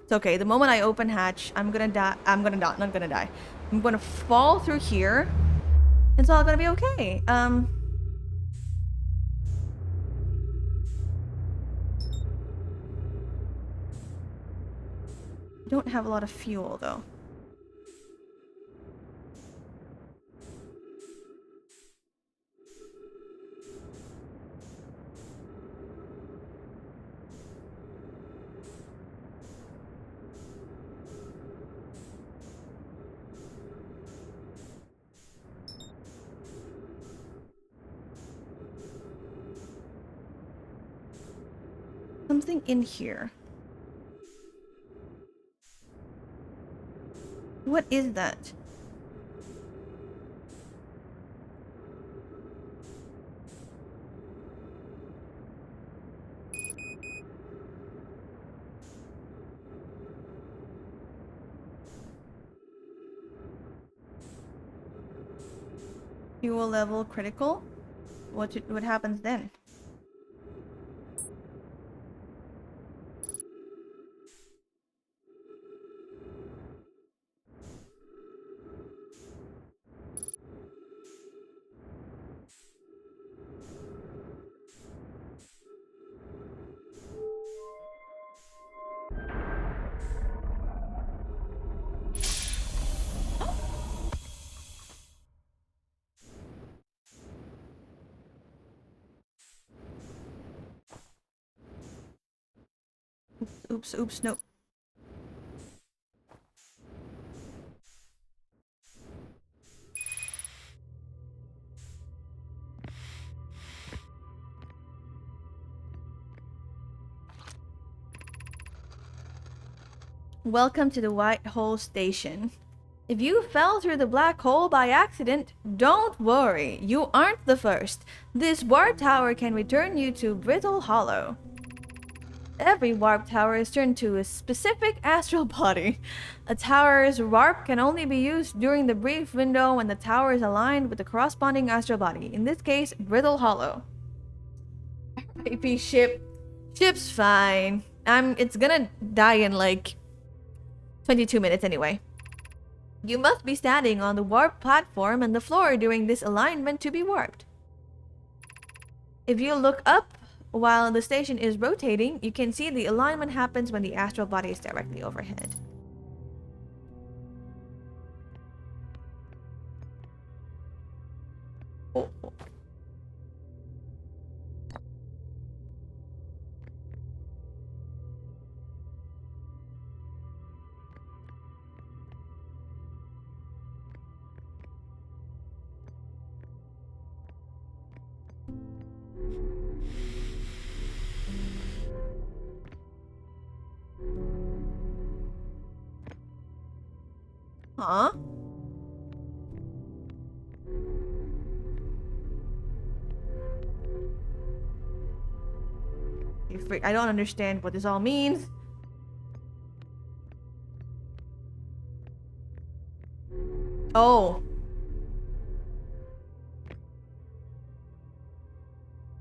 It's okay. The moment I open hatch, I'm gonna die. I'm gonna die. Not gonna die. I'm gonna fall through here. It's all gonna be okay. I don't have a lot of fuel though. Something in here. What is that? Fuel level critical? What happens then? Oops, no. Welcome to the White Hole Station. If you fell through the black hole by accident, don't worry, you aren't the first. This warp tower can return you to Brittle Hollow. Every warp tower is turned to a specific astral body. A tower's warp can only be used during the brief window when the tower is aligned with the corresponding astral body, in this case, Brittle Hollow. RIP ship. Ship's fine. It's gonna die in like 22 minutes anyway. You must be standing on the warp platform and the floor during this alignment to be warped. If you look up while the station is rotating, you can see the alignment happens when the astral body is directly overhead. Oh. Huh? I don't understand what this all means. Oh.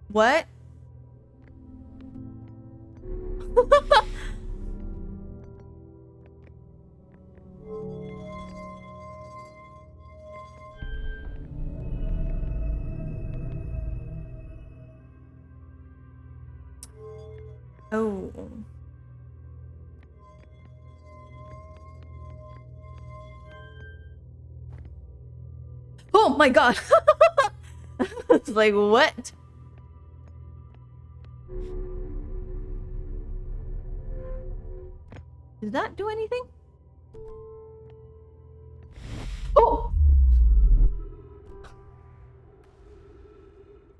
What? Oh. Oh my god. It's like, what? Does that do anything? Oh!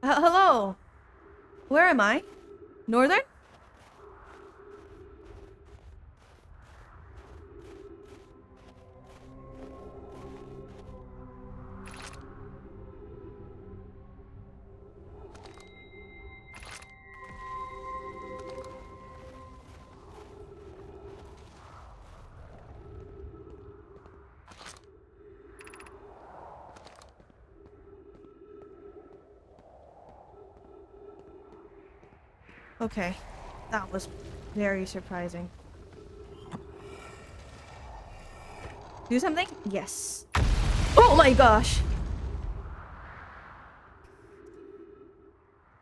Hello? Where am I? Northern? Okay. That was very surprising. Do something? Yes. Oh my gosh!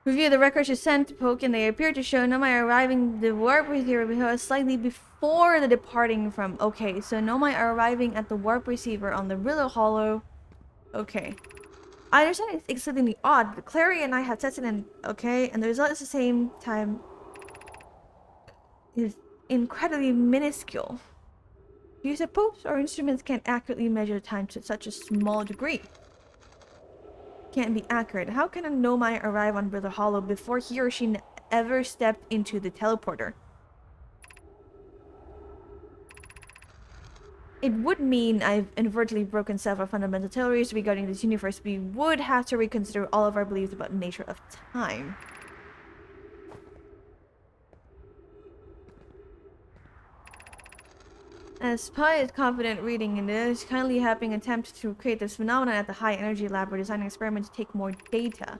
Review the records you sent to Poke and they appear to show Nomai arriving the warp receiver slightly before the departing from... Okay, so Nomai are arriving at the warp receiver on the Brittle Hollow. Okay. I understand it's exceedingly odd, but Clary and I have tested and... Okay, and the result is the same time... is incredibly minuscule. Do you suppose our instruments can't accurately measure time to such a small degree? Can't be accurate. How can a Nomai arrive on Brittle Hollow before he or she ever stepped into the teleporter? It would mean I've inadvertently broken several fundamental theories regarding this universe. We would have to reconsider all of our beliefs about the nature of time. As Pi is confident reading in this, kindly helping attempt to create this phenomenon at the high energy lab or design an experiment to take more data.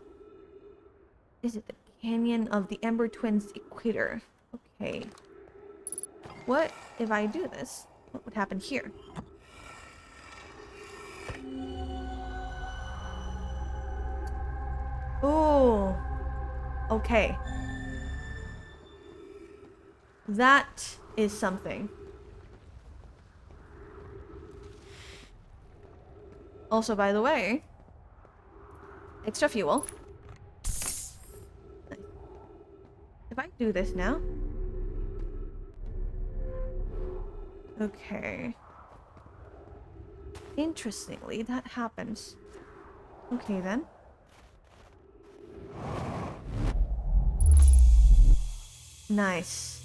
Is it the Canyon of the Ember Twins Equator? Okay. What if I do this? What would happen here? Oh. Okay. That is something. Also, by the way, extra fuel. If I do this now. Okay. Interestingly, that happens. Okay then. Nice.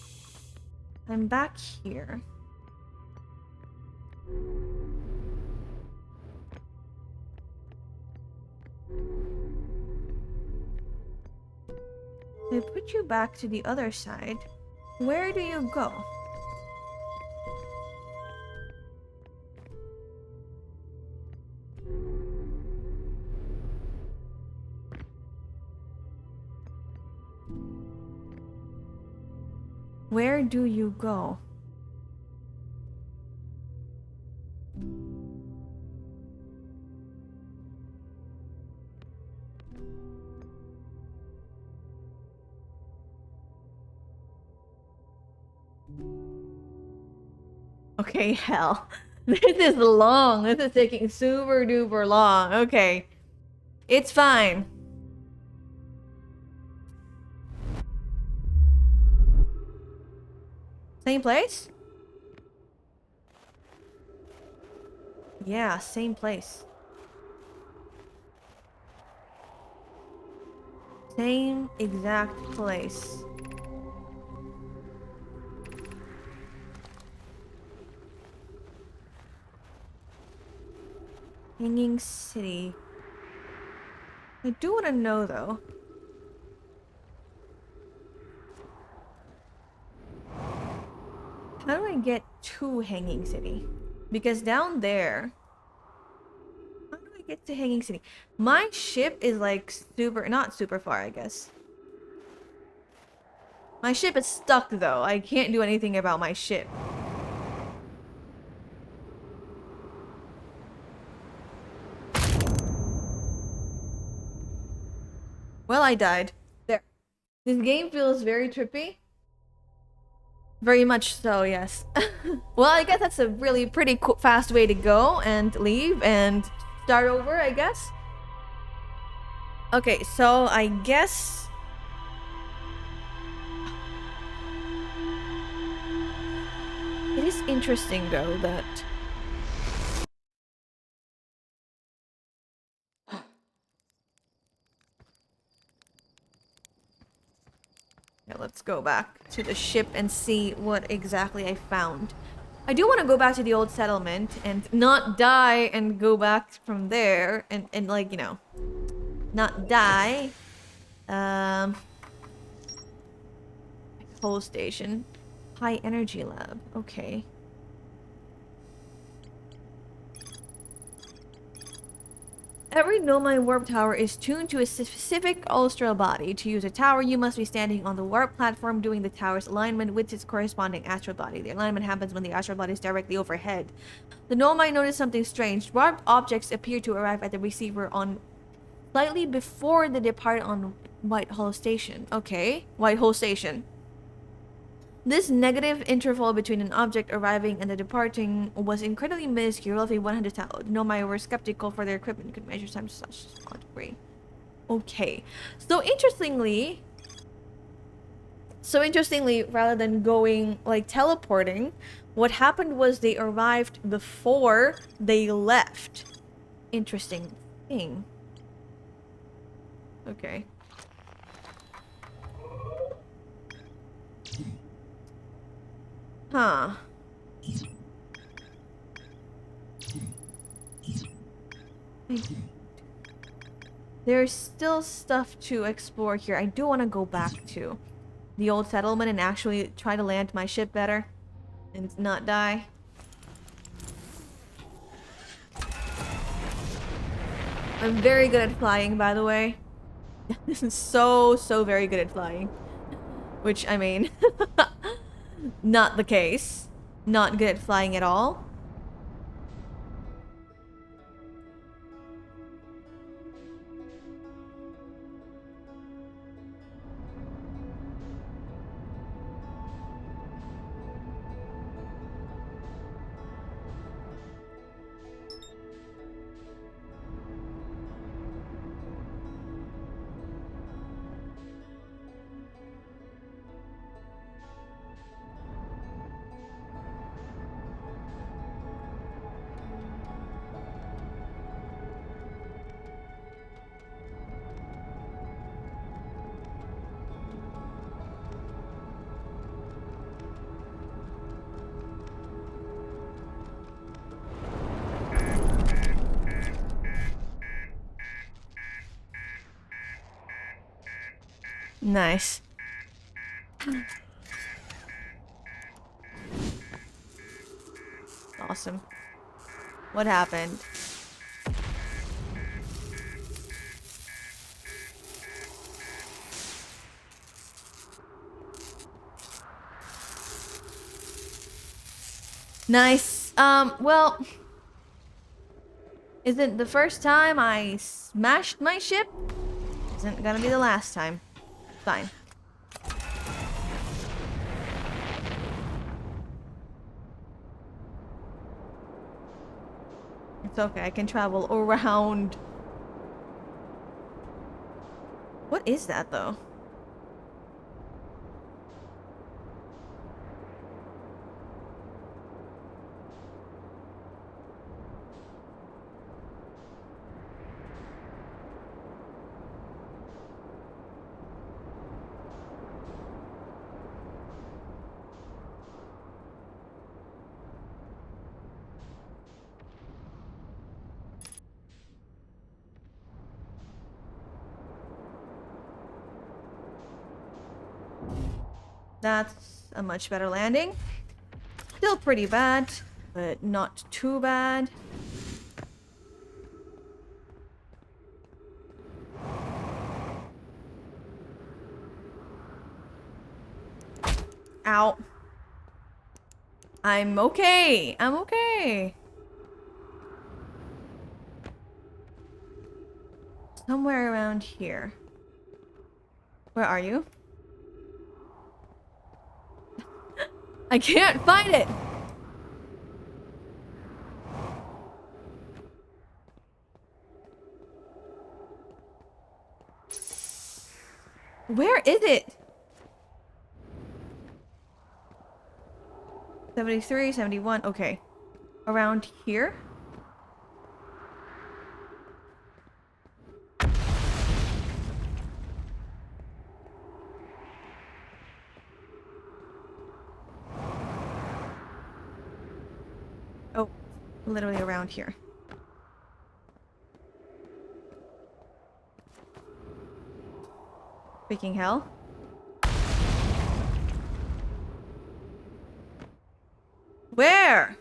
I'm back here. I put you back to the other side. Where do you go? Where do you go? Okay, hell. This is long. This is taking super duper long. Okay. It's fine. Same place? Yeah, same place. Same exact place. Hanging City. I do want to know though. How do I get to Hanging City? Because down there... How do I get to Hanging City? My ship is like super... Not super far, I guess. My ship is stuck though. I can't do anything about my ship. Well, I died. There. This game feels very trippy. Very much so, yes. Well, I guess that's a really pretty fast way to go and leave and start over, I guess. Okay, so I guess... It is interesting, though, that... Yeah, let's go back to the ship and see what exactly I found. I do want to go back to the old settlement and not die and go back from there and like, you know, not die. Whole station. High energy lab. Okay. Every Nomai warp tower is tuned to a specific astral body. To use a tower, you must be standing on the warp platform doing the tower's alignment with its corresponding astral body. The alignment happens when the astral body is directly overhead. The Nomai notice something strange. Warped objects appear to arrive at the receiver on slightly before they depart on Whitehall Station. Okay, Whitehall Station. This negative interval between an object arriving and the departing was incredibly minuscule if a 100 Nomai were skeptical for their equipment could measure time to such a small degree. Okay. So interestingly, rather than going, like, teleporting, what happened was they arrived before they left. Interesting thing. Okay. Huh. There's still stuff to explore here. I do want to go back to the old settlement and actually try to land my ship better and not die. I'm very good at flying, by the way. So very good at flying. Which, I mean, not the case. Not good at flying at all. Nice. Awesome. What happened? Nice. Well, isn't the first time I smashed my ship? Isn't gonna be the last time. Fine. It's okay, I can travel around. What is that, though? That's a much better landing. Still pretty bad, but not too bad. Ow. I'm okay. I'm okay. Somewhere around here. Where are you? I can't find it! Where is it? 73, 71, okay. Around here? Oh, literally around here. Freaking hell. Where?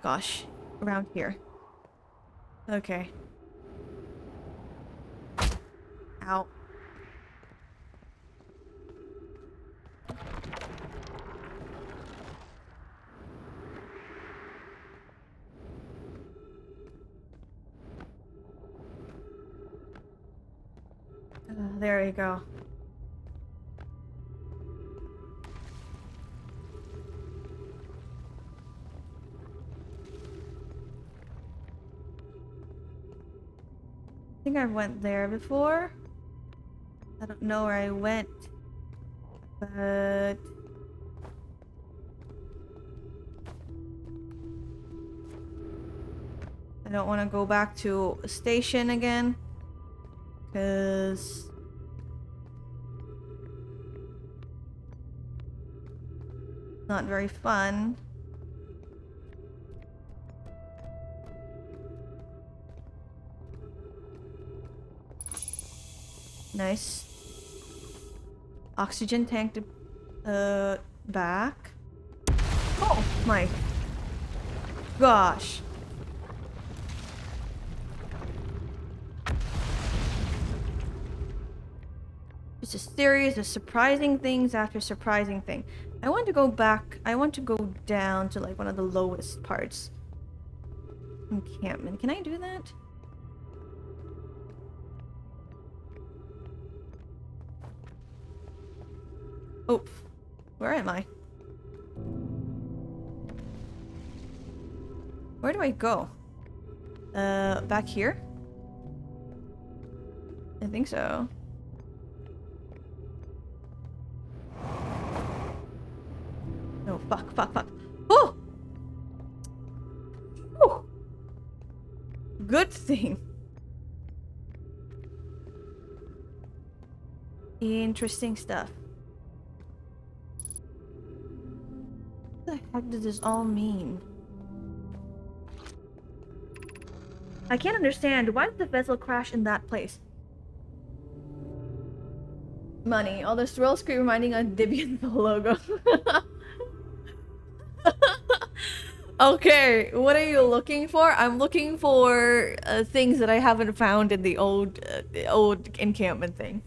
Gosh, around here. Okay. Ow. There we go. I think I went there before. I don't know where I went, but I don't want to go back to a station again, because it's not very fun. Nice. Oxygen tank to back. Oh my gosh. It's a series of surprising things after surprising thing. I want to go back. I want to go down to like one of the lowest parts. Encampment. Can I do that? Oh, where am I? Where do I go? Back here? I think so. No, fuck. Oh! Oh! Good thing. Interesting stuff. What the heck does this all mean? I can't understand. Why did the vessel crash in that place? Money. All the swirl screen reminding us Debian the logo. Okay, what are you looking for? I'm looking for things that I haven't found in the old encampment thing.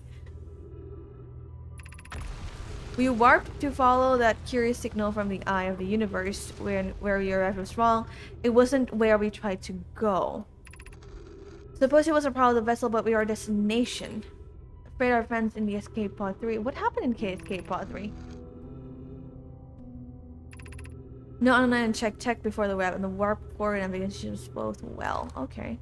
We warped to follow that curious signal from the eye of the universe. Where we arrived was wrong. It wasn't where we tried to go. Suppose it was a part of the vessel, but we are our destination. Afraid our friends in the escape pod 3. What happened in escape pod 3? No, online and check before the web, and the warp forward navigation was both well. Okay.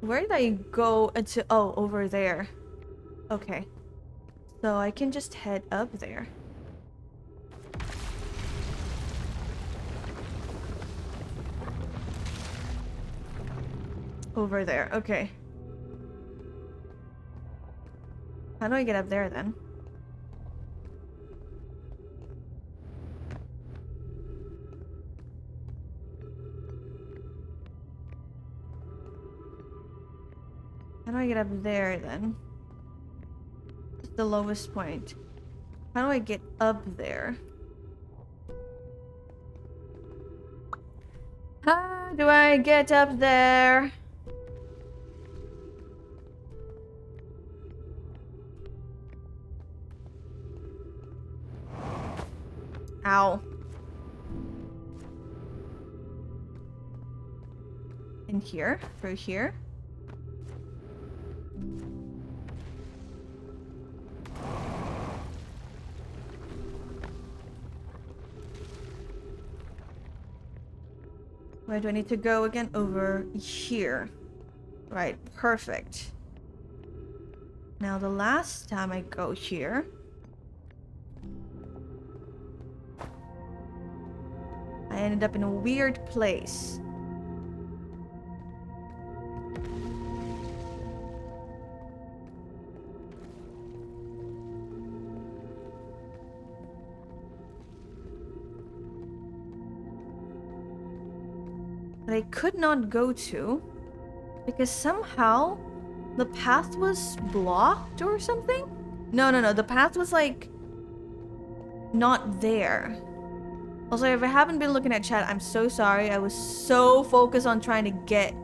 Where did I go into? Oh, over there. Okay. So I can just head up there. Over there. Okay. How do I get up there then? How do I get up there then? It's the lowest point. How do I get up there? How do I get up there? Ow. In here? Through here? Where do I need to go again? Over here. Right, perfect. Now the last time I go here... I ended up in a weird place. That I could not go to because somehow the path was blocked or something? No. The path was like not there. Also, if I haven't been looking at chat, I'm so sorry. I was so focused on trying to get.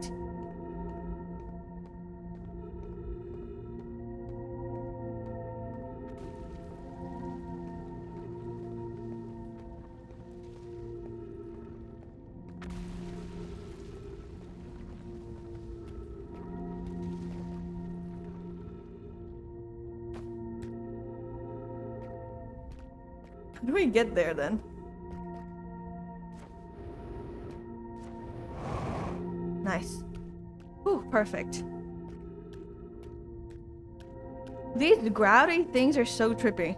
How do we get there then? Nice. Ooh, perfect. These gravity things are so trippy.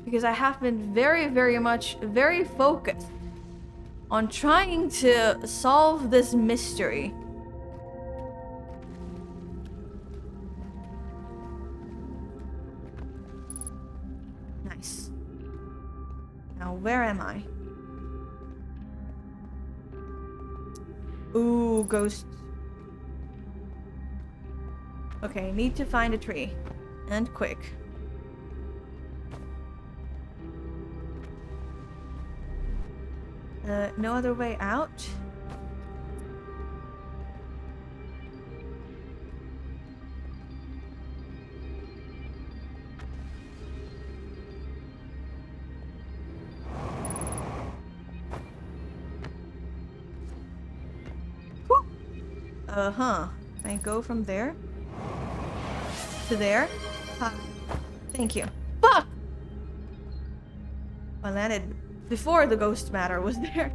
Because I have been very focused on trying to solve this mystery. Nice. Now, where am I? Ooh, ghosts. Okay, need to find a tree. And quick. No other way out? Uh-huh. I go from there to there. Thank you. Fuck! I landed before the ghost matter was there.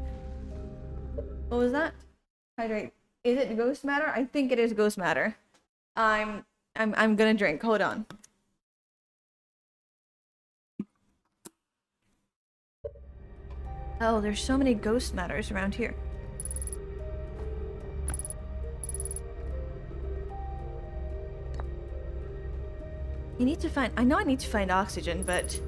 What was that? Hydrate. Is it ghost matter? I think it is ghost matter. I'm gonna drink. Hold on. Oh, there's so many ghost matters around here. You need to find... I know I need to find oxygen, but...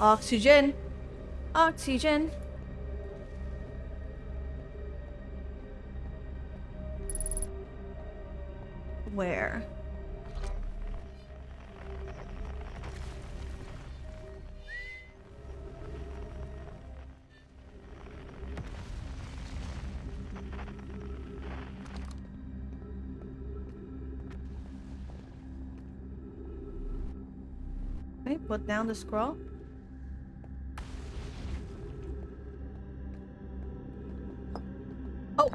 Oxygen. Oxygen. Where? Okay, put down the scroll. Oh!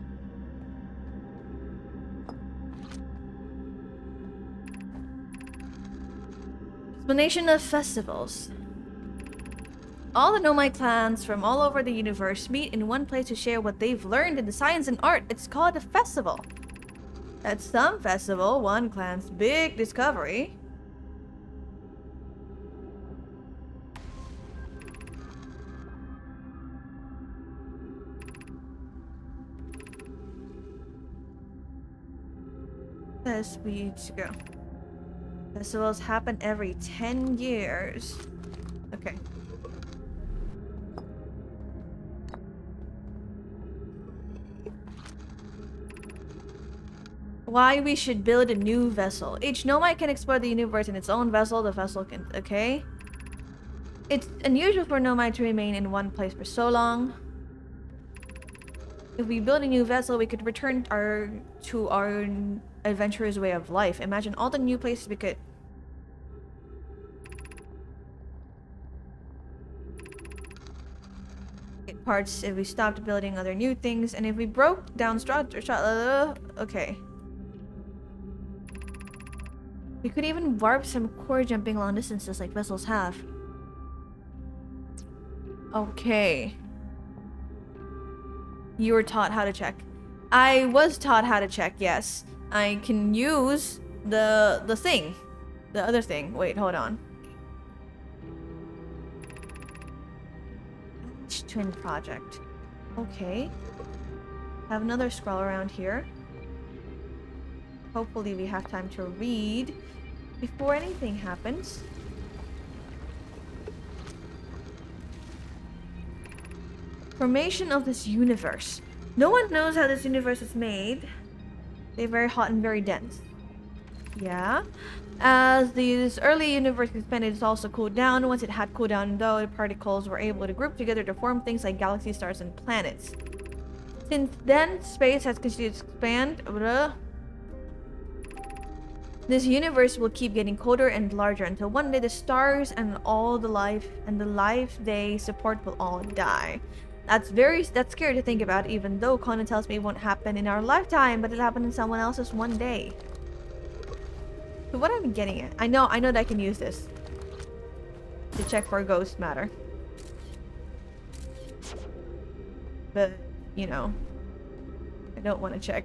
Explanation of festivals. All the Nomai clans from all over the universe meet in one place to share what they've learned in the science and art. It's called a festival. At some festival, one clan's big discovery. Yes, we need to go. Festivals happen every 10 years. Okay. Why we should build a new vessel. Each Nomai can explore the universe in its own vessel. The vessel can... Okay. It's unusual for Nomai to remain in one place for so long. If we build a new vessel, we could return to our adventurous way of life. Imagine all the new places we could... get parts if we stopped building other new things, and if we broke down okay. We could even warp some core jumping long distances like vessels have. Okay. You were taught how to check. I was taught how to check, yes. I can use the thing. The other thing. Wait, hold on. Twin project. Okay. Have another scroll around here. Hopefully we have time to read before anything happens. Formation of this universe. No one knows how this universe is made. They're very hot and very dense. Yeah. As this early universe expanded, it's also cooled down. Once it had cooled down, though, the particles were able to group together to form things like galaxies, stars, and planets. Since then, space has continued to expand. This universe will keep getting colder and larger until one day the stars and all the life they support will all die. That's scary to think about, even though Conan tells me it won't happen in our lifetime, but it'll happen in someone else's one day. So what I'm getting at, I know that I can use this to check for ghost matter. But, you know, don't want to check.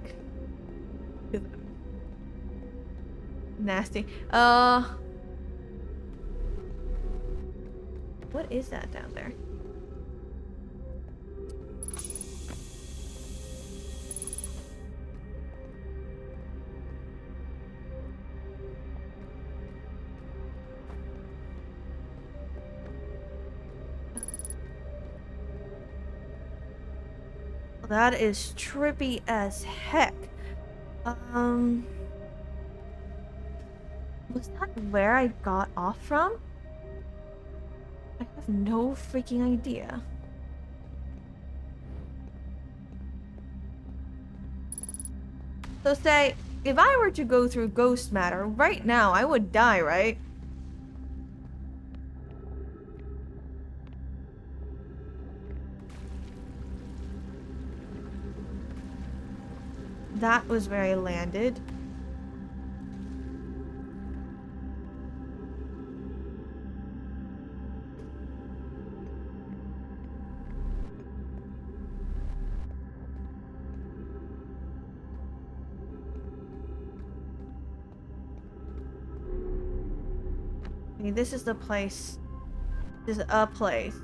Nasty. What is that down there? That is trippy as heck. Was that where I got off from? I have no freaking idea. So say, if I were to go through ghost matter right now, I would die, right? That was where I landed. Okay, this is the place. This is a place.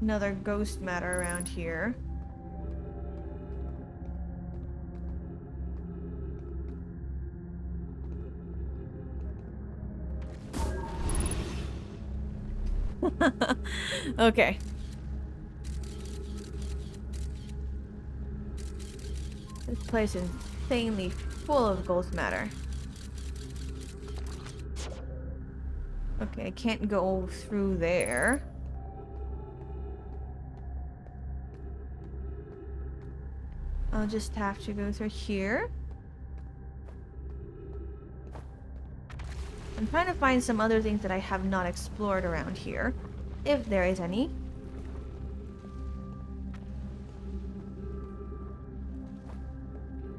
Another ghost matter around here. Okay. This place is insanely full of ghost matter. Okay, I can't go through there. I'll just have to go through here. I'm trying to find some other things that I have not explored around here, if there is any.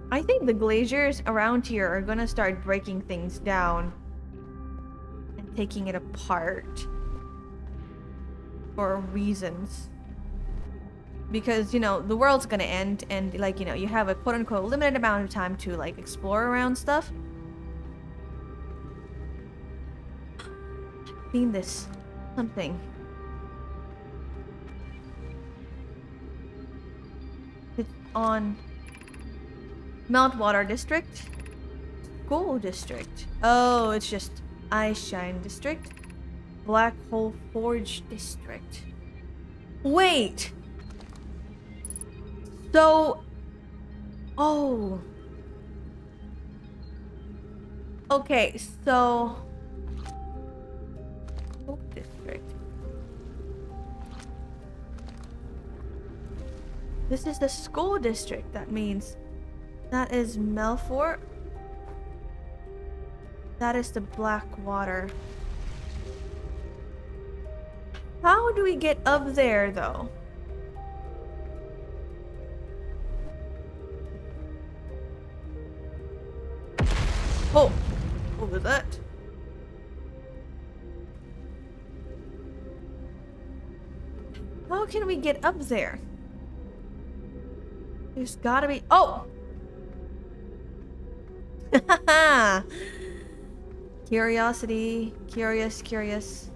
I think the glaciers around here are gonna start breaking things down and taking it apart for reasons. Because, you know, the world's gonna end and, like, you know, you have a quote-unquote limited amount of time to, like, explore around stuff. I've seen this. Something. It's on Meltwater District. School District. Oh, it's just Eyeshine District. Black Hole Forge District. Wait! So... Oh. Okay, so... School District. This is the school district. That means... That is Melfort. That is the Blackwater. How do we get up there, though? Oh! What was that? How can we get up there? There's gotta be... Oh! Curiosity. Curious.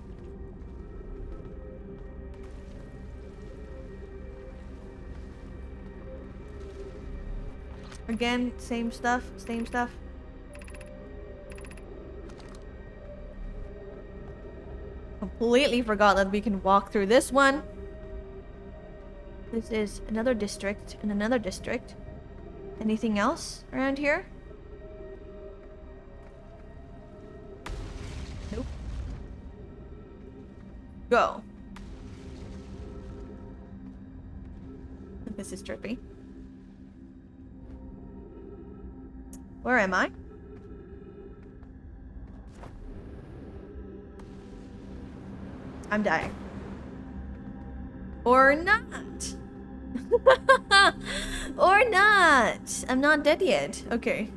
Again, same stuff. Completely forgot that we can walk through this one. This is another district and another district. Anything else around here? Nope. Go. This is trippy. Where am I? I'm dying. Or not. Or not. I'm not dead yet. Okay.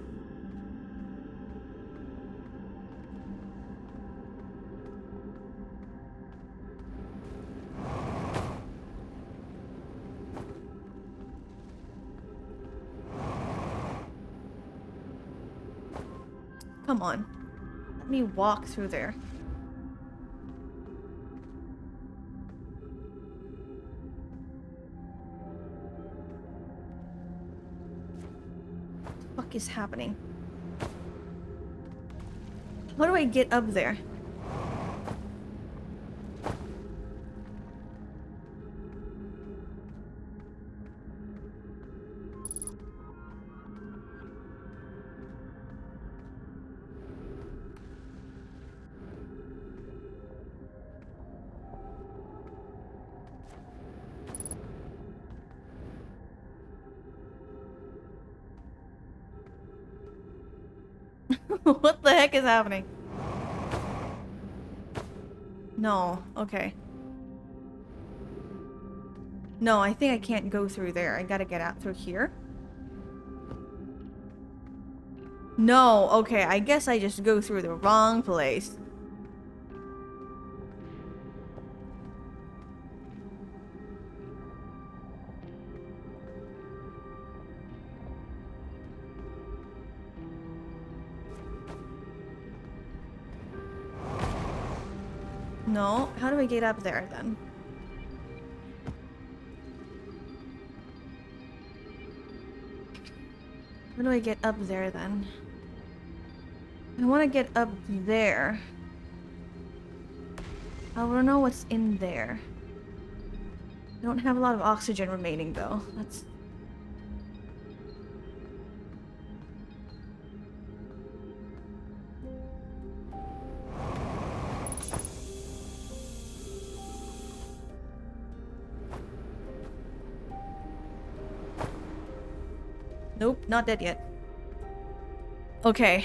Come on. Let me walk through there. What the fuck is happening? How do I get up there? What the heck is happening? No, okay. No, I think I can't go through there. I gotta get out through here. No, okay, I guess I just go through the wrong place. No, how do I get up there then? How do I get up there then? I want to get up there. I want to know what's in there. I don't have a lot of oxygen remaining though. That's... Nope, not dead yet. Okay.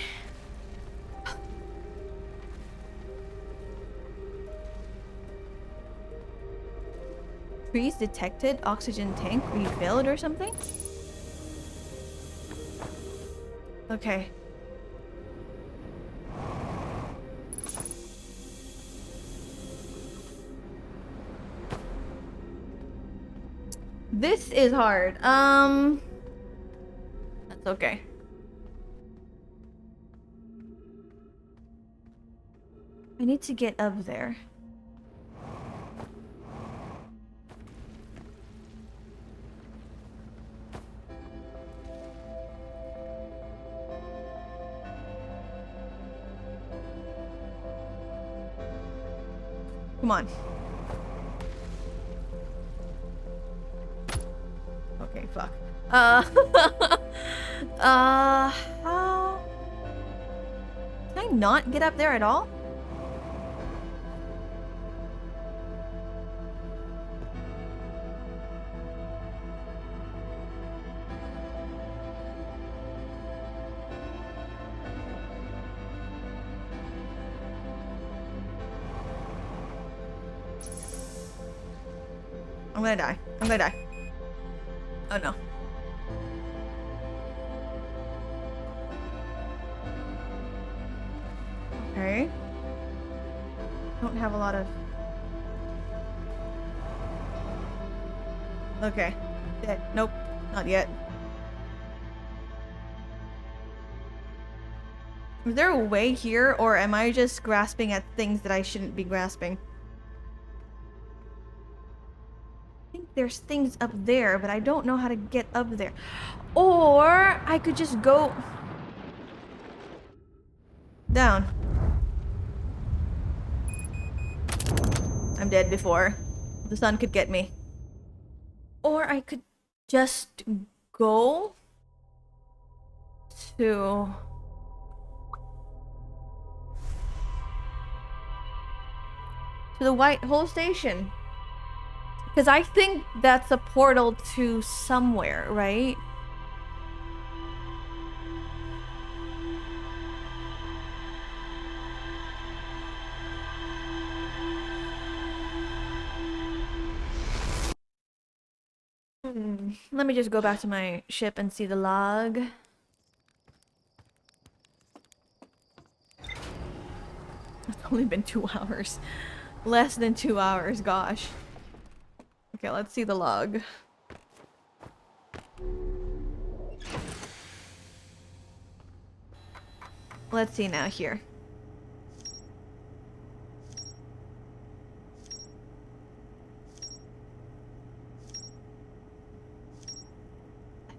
Trees detected. Oxygen tank refilled or something? Okay. This is hard. That's okay. I need to get up there. Come on. Okay, fuck. How... Can I not get up there at all? I'm gonna die. I'm gonna die. Oh no. Okay. Don't have a lot of... Okay. Dead. Nope. Not yet. Is there a way here, or am I just grasping at things that I shouldn't be grasping? I think there's things up there, but I don't know how to get up there. Or I could just go... down. I'm dead before the sun could get me. Or I could just go to... the White Hole Station. Because I think that's a portal to somewhere, right? Let me just go back to my ship and see the log. It's only been 2 hours. Less than 2 hours, gosh. Okay, let's see the log. let's see now here.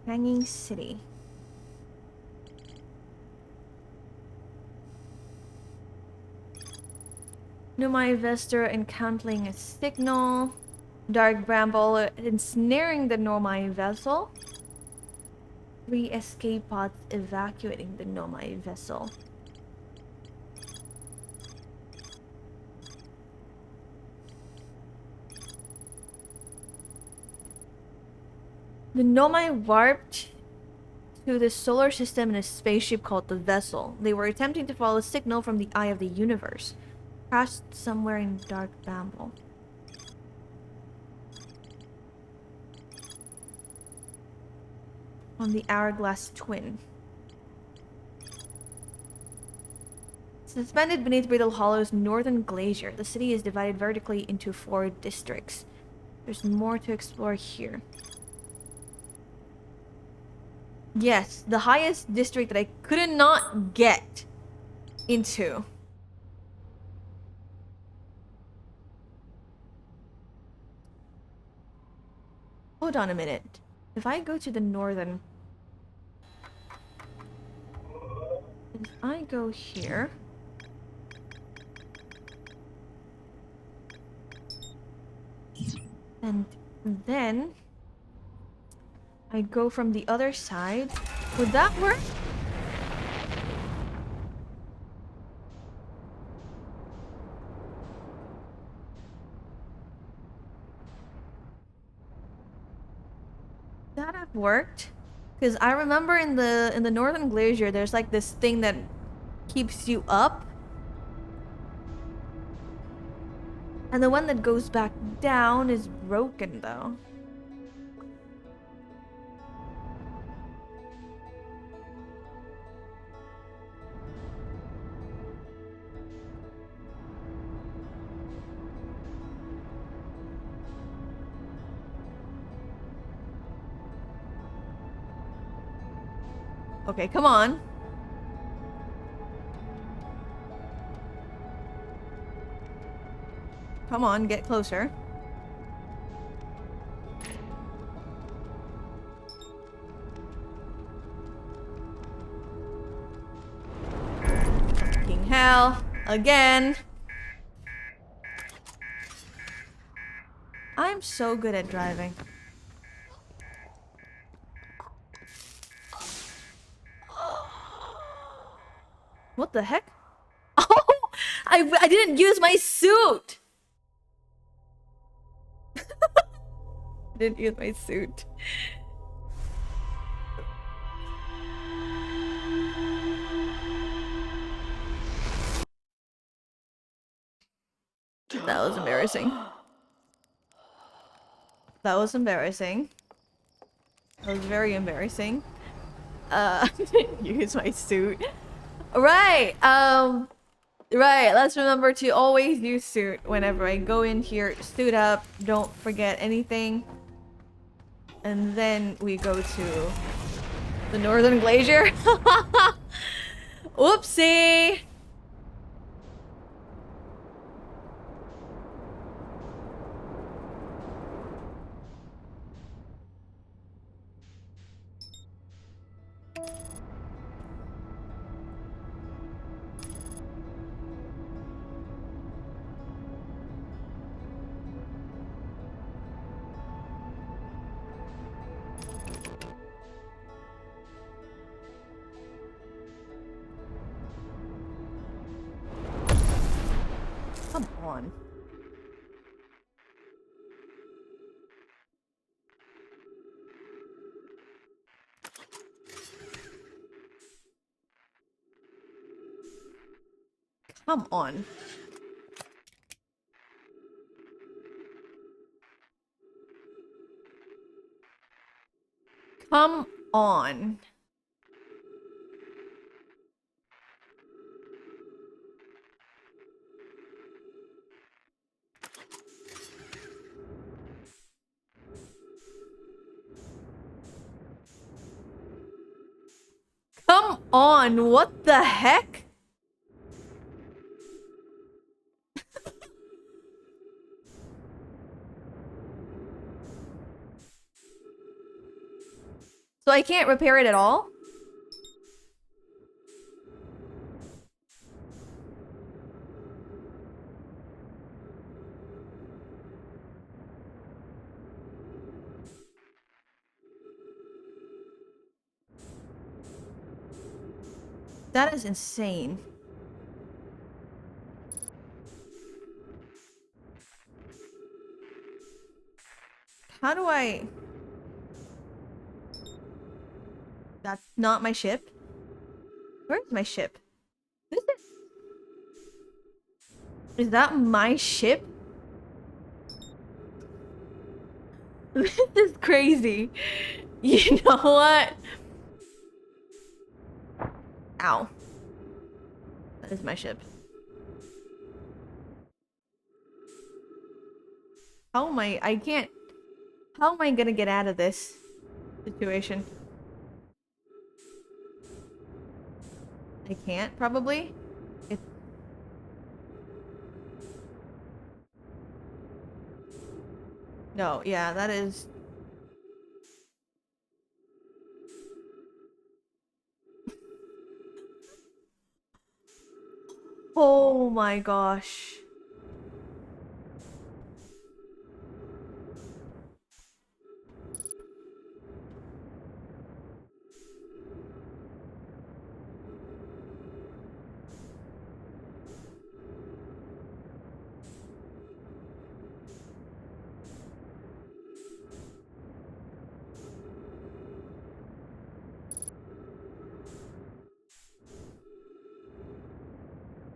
Hanging City. Nomai Vestor encountering a signal. Dark Bramble ensnaring the Nomai vessel. 3 escape pods evacuating the Nomai vessel. The Nomai warped to the solar system in a spaceship called the Vessel. They were attempting to follow a signal from the Eye of the Universe. Crashed somewhere in Dark Bramble. On the Hourglass Twin. Suspended beneath Brittle Hollow's northern glacier, the city is divided vertically into 4 districts. There's more to explore here. Yes, the highest district that I could not get into. Hold on a minute. If I go to the northern... If I go here... And then... I go from the other side. Would that work? That have worked? Because I remember in the northern glacier, there's like this thing that keeps you up, and the one that goes back down is broken though. Okay, come on. Come on, get closer. Fucking hell. Again. I'm so good at driving. What the heck? Oh! I didn't use my suit! I didn't use my suit. That was embarrassing. That was embarrassing. That was very embarrassing. I didn't use my suit. Right, right, let's remember to always use suit whenever I go in here. Suit up, don't forget anything. And then we go to the northern glacier. Oopsie! Come on. Come on. Come on. Come on, what the heck? So I can't repair it at all? That is insane. How do I... That's not my ship. Where's my ship? Is that my ship? This is crazy. You know what? Ow. That is my ship. How am I can't... How am I gonna get out of this situation? I can't, probably? It's... No, yeah, that is... Oh my gosh.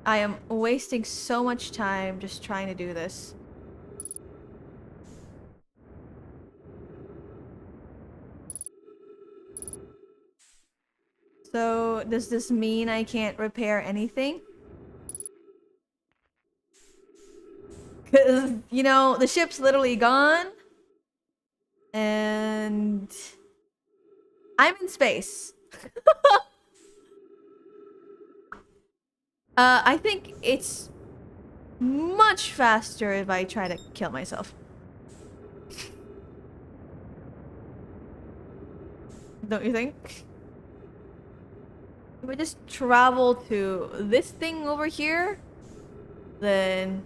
I am wasting so much time just trying to do this. So, does this mean I can't repair anything? Because, you know, the ship's literally gone. And... I'm in space. I think it's much faster if I try to kill myself. Don't you think? If I just travel to this thing over here, then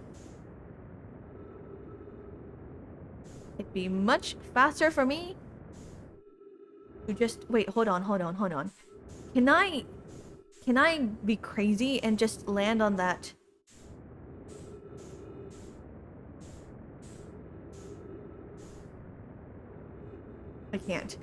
it'd be much faster for me to just wait. Hold on. Can I be crazy and just land on that? I can't.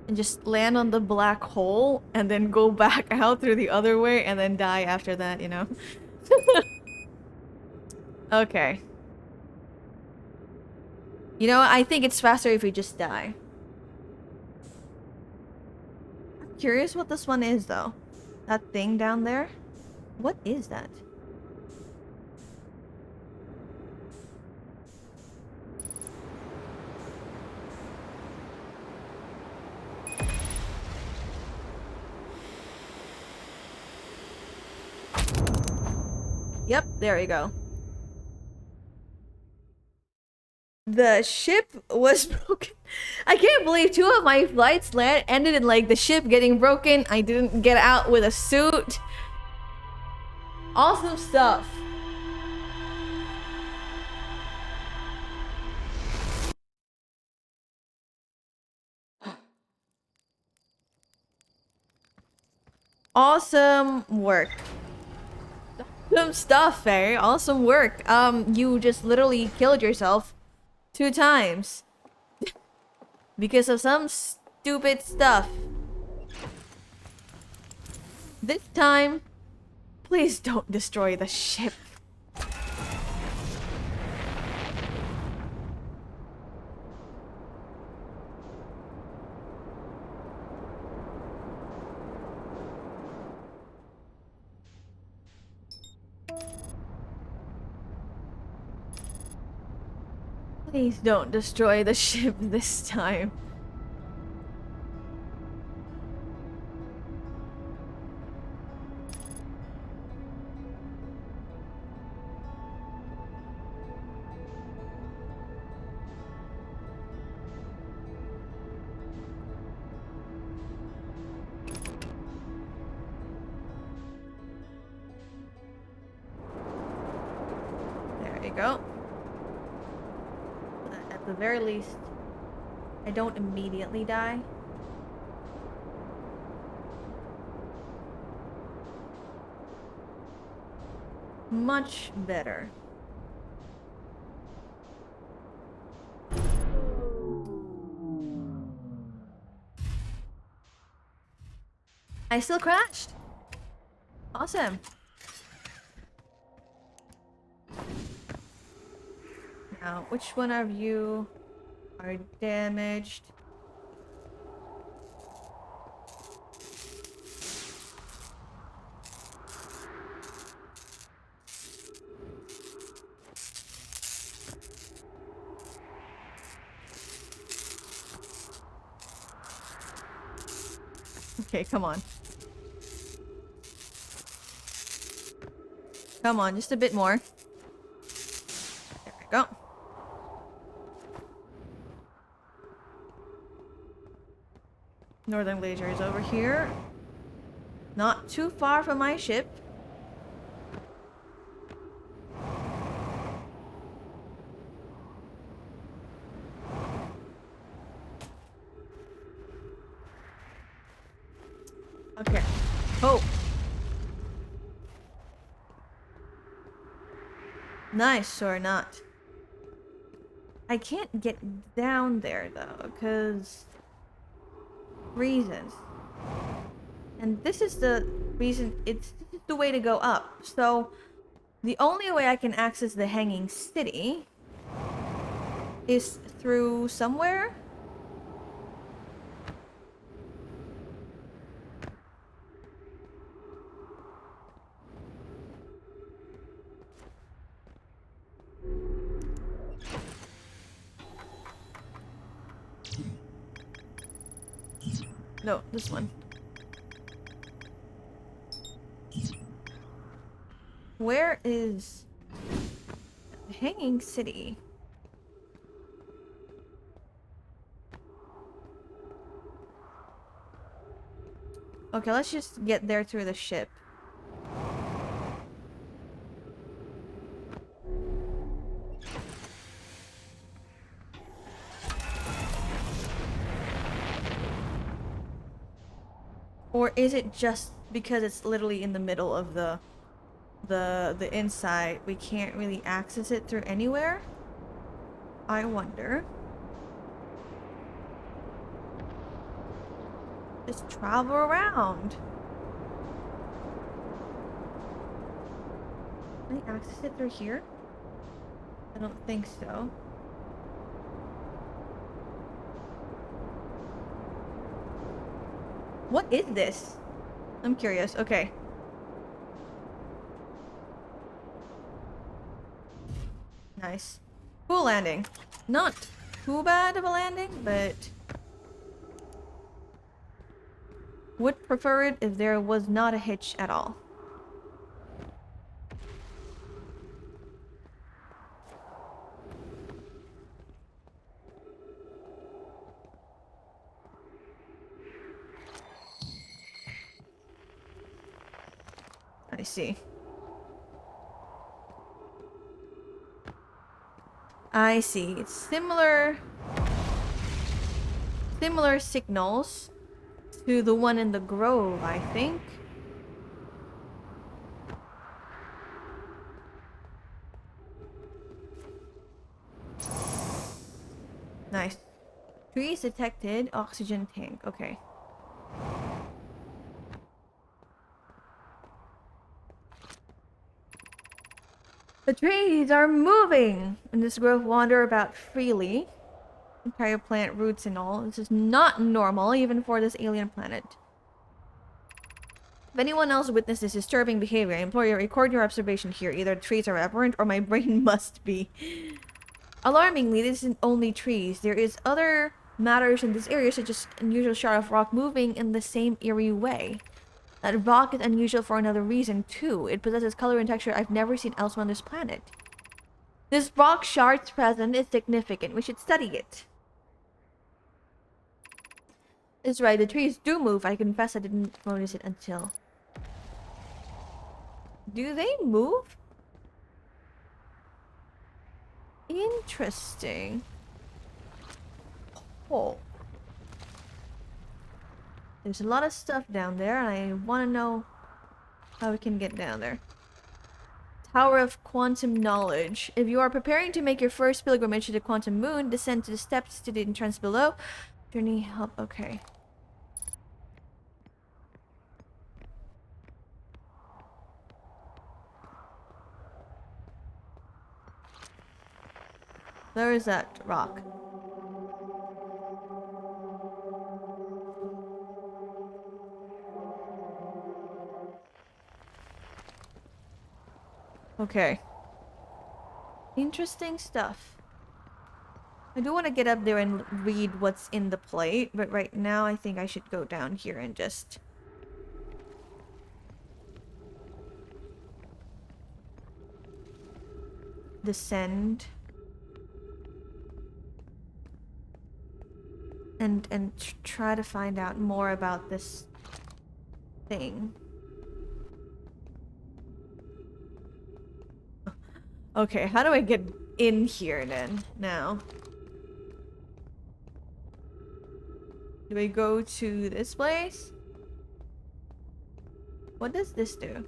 And just land on the black hole and then go back out through the other way and then die after that, you know? Okay. You know, I think it's faster if we just die. I'm curious what this one is, though. That thing down there? What is that? Yep, there we go. The ship was broken. I can't believe 2 of my flights ended in like the ship getting broken. I didn't get out with a suit. Awesome stuff. Awesome work. Awesome stuff, eh? Awesome work. You just literally killed yourself 2 times. Because of some stupid stuff. This time, please don't destroy the ship. Please don't destroy the ship this time. go. At the very least, I don't immediately die. Much better. I still crashed. Awesome. Now, which one of you are damaged? Okay, come on. Come on, just a bit more. There we go. Northern Glacier is over here. Not too far from my ship. Okay. Oh. Nice or not. I can't get down there though, because reasons. And this is the reason, this is the way to go up. So the only way I can access the Hanging City is through somewhere. No, this one. Where is the Hanging City? Okay, let's just get there through the ship. Or is it just because it's literally in the middle of the inside, we can't really access it through anywhere? I wonder. Just travel around. Can I access it through here? I don't think so. What is this? I'm curious. Okay. Nice. Cool landing. Not too bad of a landing, but would prefer it if there was not a hitch at all. I see. I see. It's similar signals to the one in the grove, I think. Nice. Trees detected. Oxygen tank. Okay. The trees are moving! In this grove wander about freely. Entire plant roots and all. This is not normal, even for this alien planet. If anyone else witnessed this disturbing behavior, I implore you to record your observation here. Either the trees are aberrant or my brain must be. Alarmingly, this isn't only trees. There is other matters in this area, such as unusual shard of rock moving in the same eerie way. That rock is unusual for another reason, too. It possesses color and texture I've never seen elsewhere on this planet. This rock shard's presence is significant. We should study it. It's right, the trees do move. I confess I didn't notice it until... Do they move? Interesting. Oh. There's a lot of stuff down there, and I want to know how we can get down there. Tower of Quantum Knowledge. If you are preparing to make your first pilgrimage to the Quantum Moon, descend to the steps to the entrance below. Journey help. Okay. Where is that rock? Okay. Interesting stuff. I do want to get up there and read what's in the plate, but right now I think I should go down here and just... descend. And try to find out more about this thing. Okay, how do I get in here then, now? Do I go to this place? What does this do?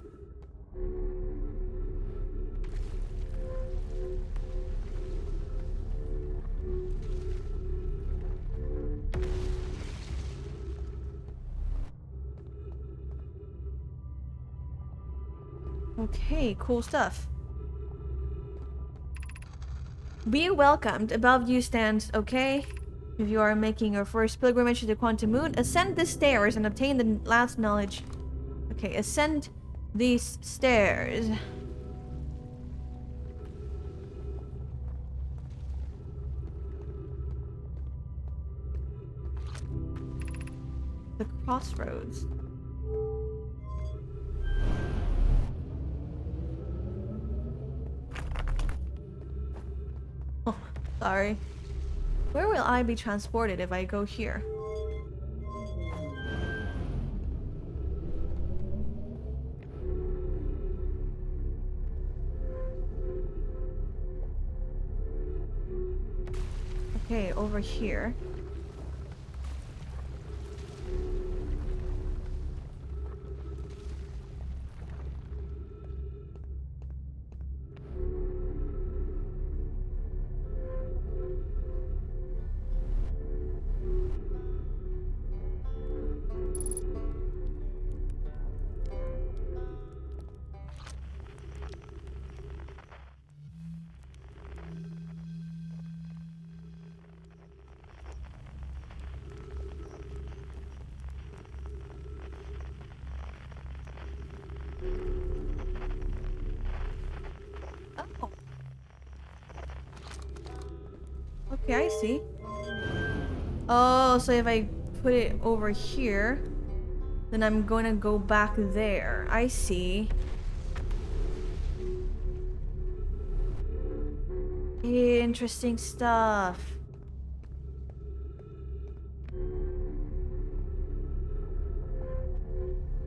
Okay, cool stuff. Be welcomed. Above you stands, okay? If you are making your first pilgrimage to the Quantum Moon, ascend the stairs and obtain the last knowledge. Okay, ascend these stairs. The crossroads. Oh, sorry. Where will I be transported if I go here? Okay, over here. Oh. Okay, I see. Oh, so if I put it over here, then I'm gonna go back there. I see. Interesting stuff.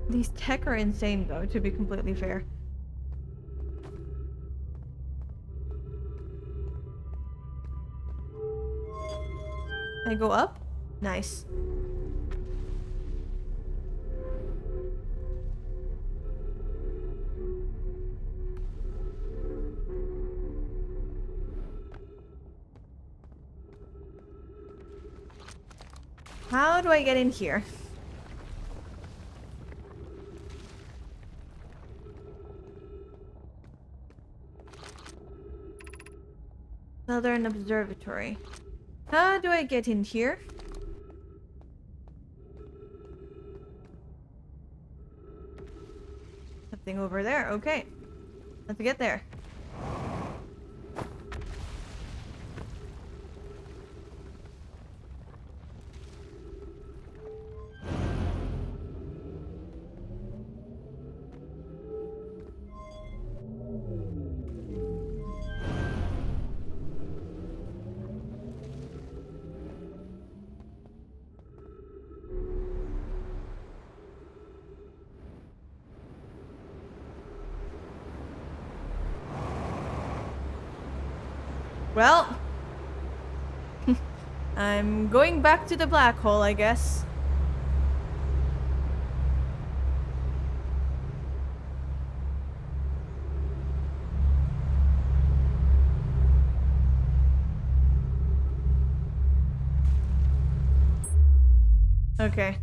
These tech are insane though, to be completely fair. I go up? Nice. How do I get in here? Southern Observatory. How do I get in here? Something over there. Okay. Let's get there. Well, I'm going back to the black hole, I guess. Okay.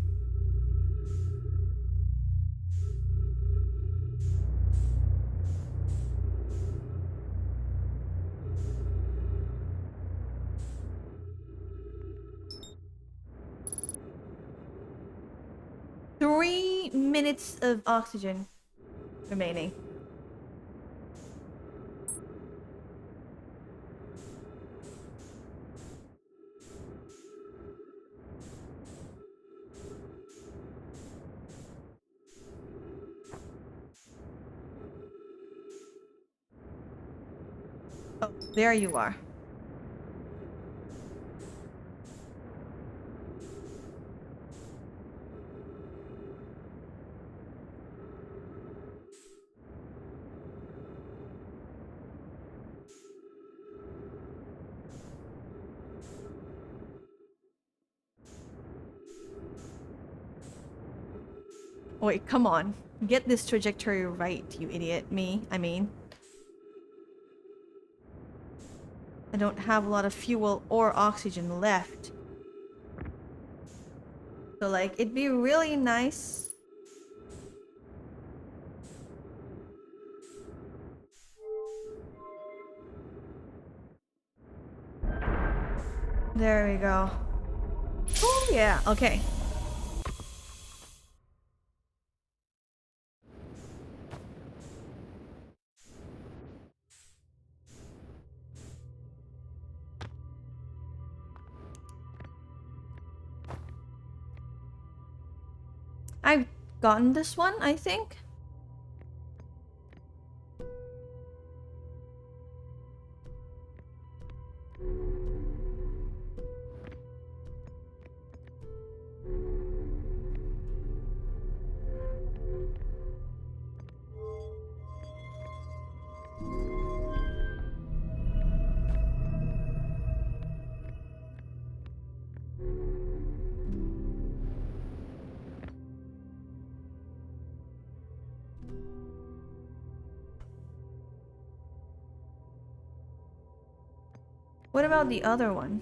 Three minutes of oxygen remaining. Oh, there you are. Wait, come on. Get this trajectory right, you idiot. Me, I mean. I don't have a lot of fuel or oxygen left. So, like, it'd be really nice. There we go. Oh, yeah. Okay. I've gotten this one, I think. What about the other one?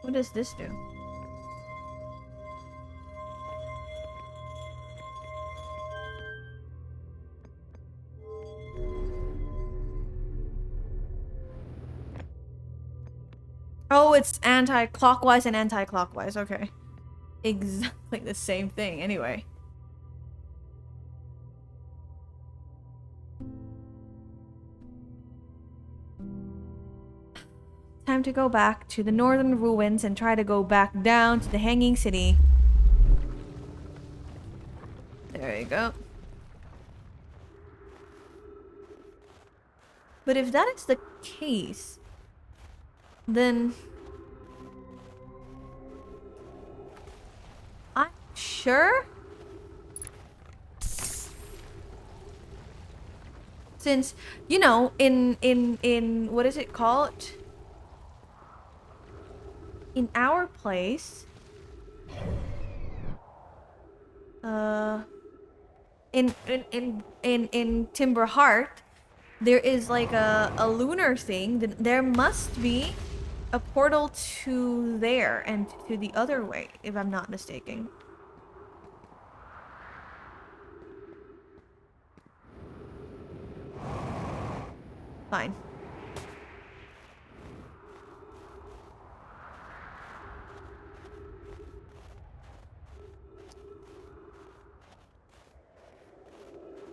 What does this do? Oh, it's anti-clockwise and anti-clockwise. Okay. Exactly the same thing, anyway. Time to go back to the northern ruins and try to go back down to the hanging city. There you go. But if that is the case, then I'm sure, since, you know, in what is it called? In our place, in Timber Heart, there is like a lunar thing. There must be a portal to there and to the other way, if I'm not mistaken. Fine.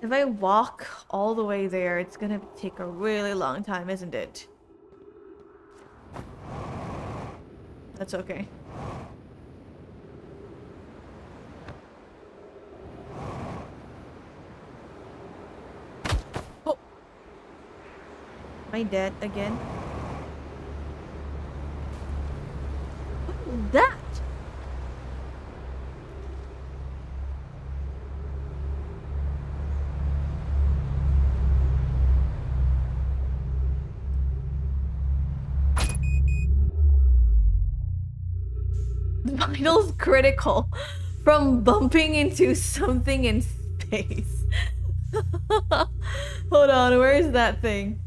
If I walk all the way there, it's gonna take a really long time, isn't it? That's okay. Oh! Am I dead again? What is that? Final's critical from bumping into something in space. Hold on, where is that thing?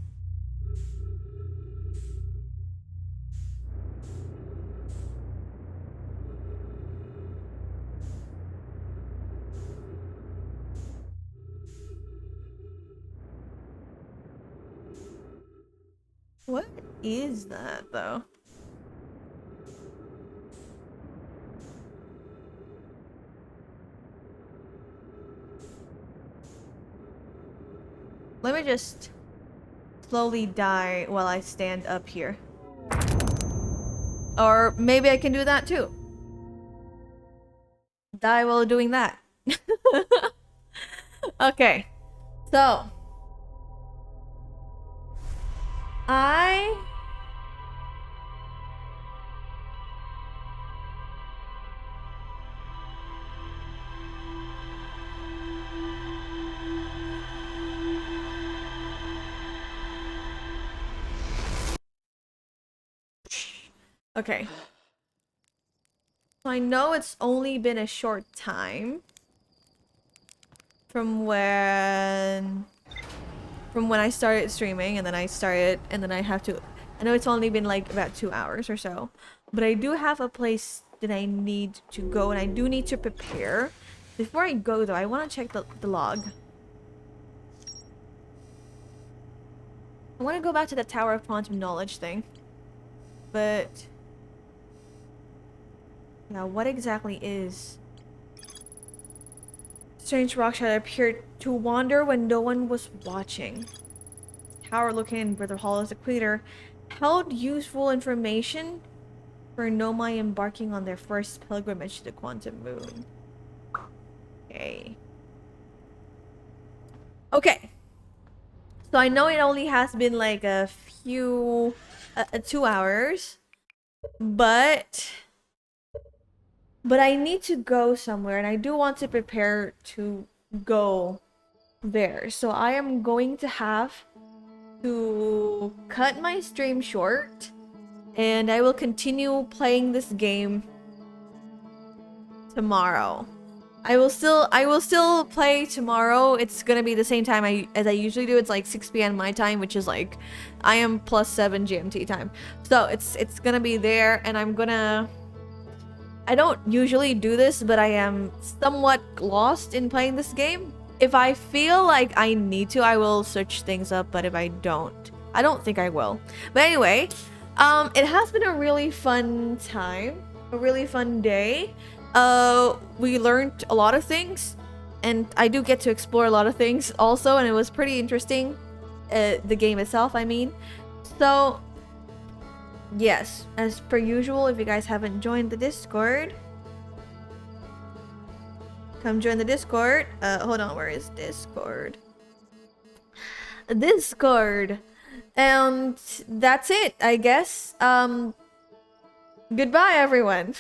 What is that though? Let me just slowly die while I stand up here. Or maybe I can do that too. Die while doing that. Okay. So. Okay. So I know it's only been a short time from when I started streaming, and then I have to, I know it's only been like about 2 hours or so, but I do have a place that I need to go, and I do need to prepare. Before I go though, I want to check the log. I want to go back to the Tower of Quantum Knowledge thing, but now what exactly is strange rock shadow appeared to wander when no one was watching. Tower looking in Brother Hollow's equator held useful information for Nomai embarking on their first pilgrimage to the Quantum Moon. Okay. Okay. So I know it only has been like a few 2 hours, but I need to go somewhere, and I do want to prepare to go there. So I am going to have to cut my stream short, and I will continue playing this game tomorrow. I will still play tomorrow. It's gonna be the same time as I usually do. It's like 6 p.m. my time, which is like I am +7 GMT time. So it's gonna be there, and I don't usually do this, but I am somewhat lost in playing this game. If I feel like I need to, I will search things up, but if I don't think I will. But anyway, it has been a really fun time, a really fun day. We learned a lot of things, and I do get to explore a lot of things also, and it was pretty interesting. The game itself, I mean. So, yes, as per usual, if you guys haven't joined the Discord, come join the Discord. Hold on, where is Discord? Discord. And that's it, I guess. Goodbye, everyone.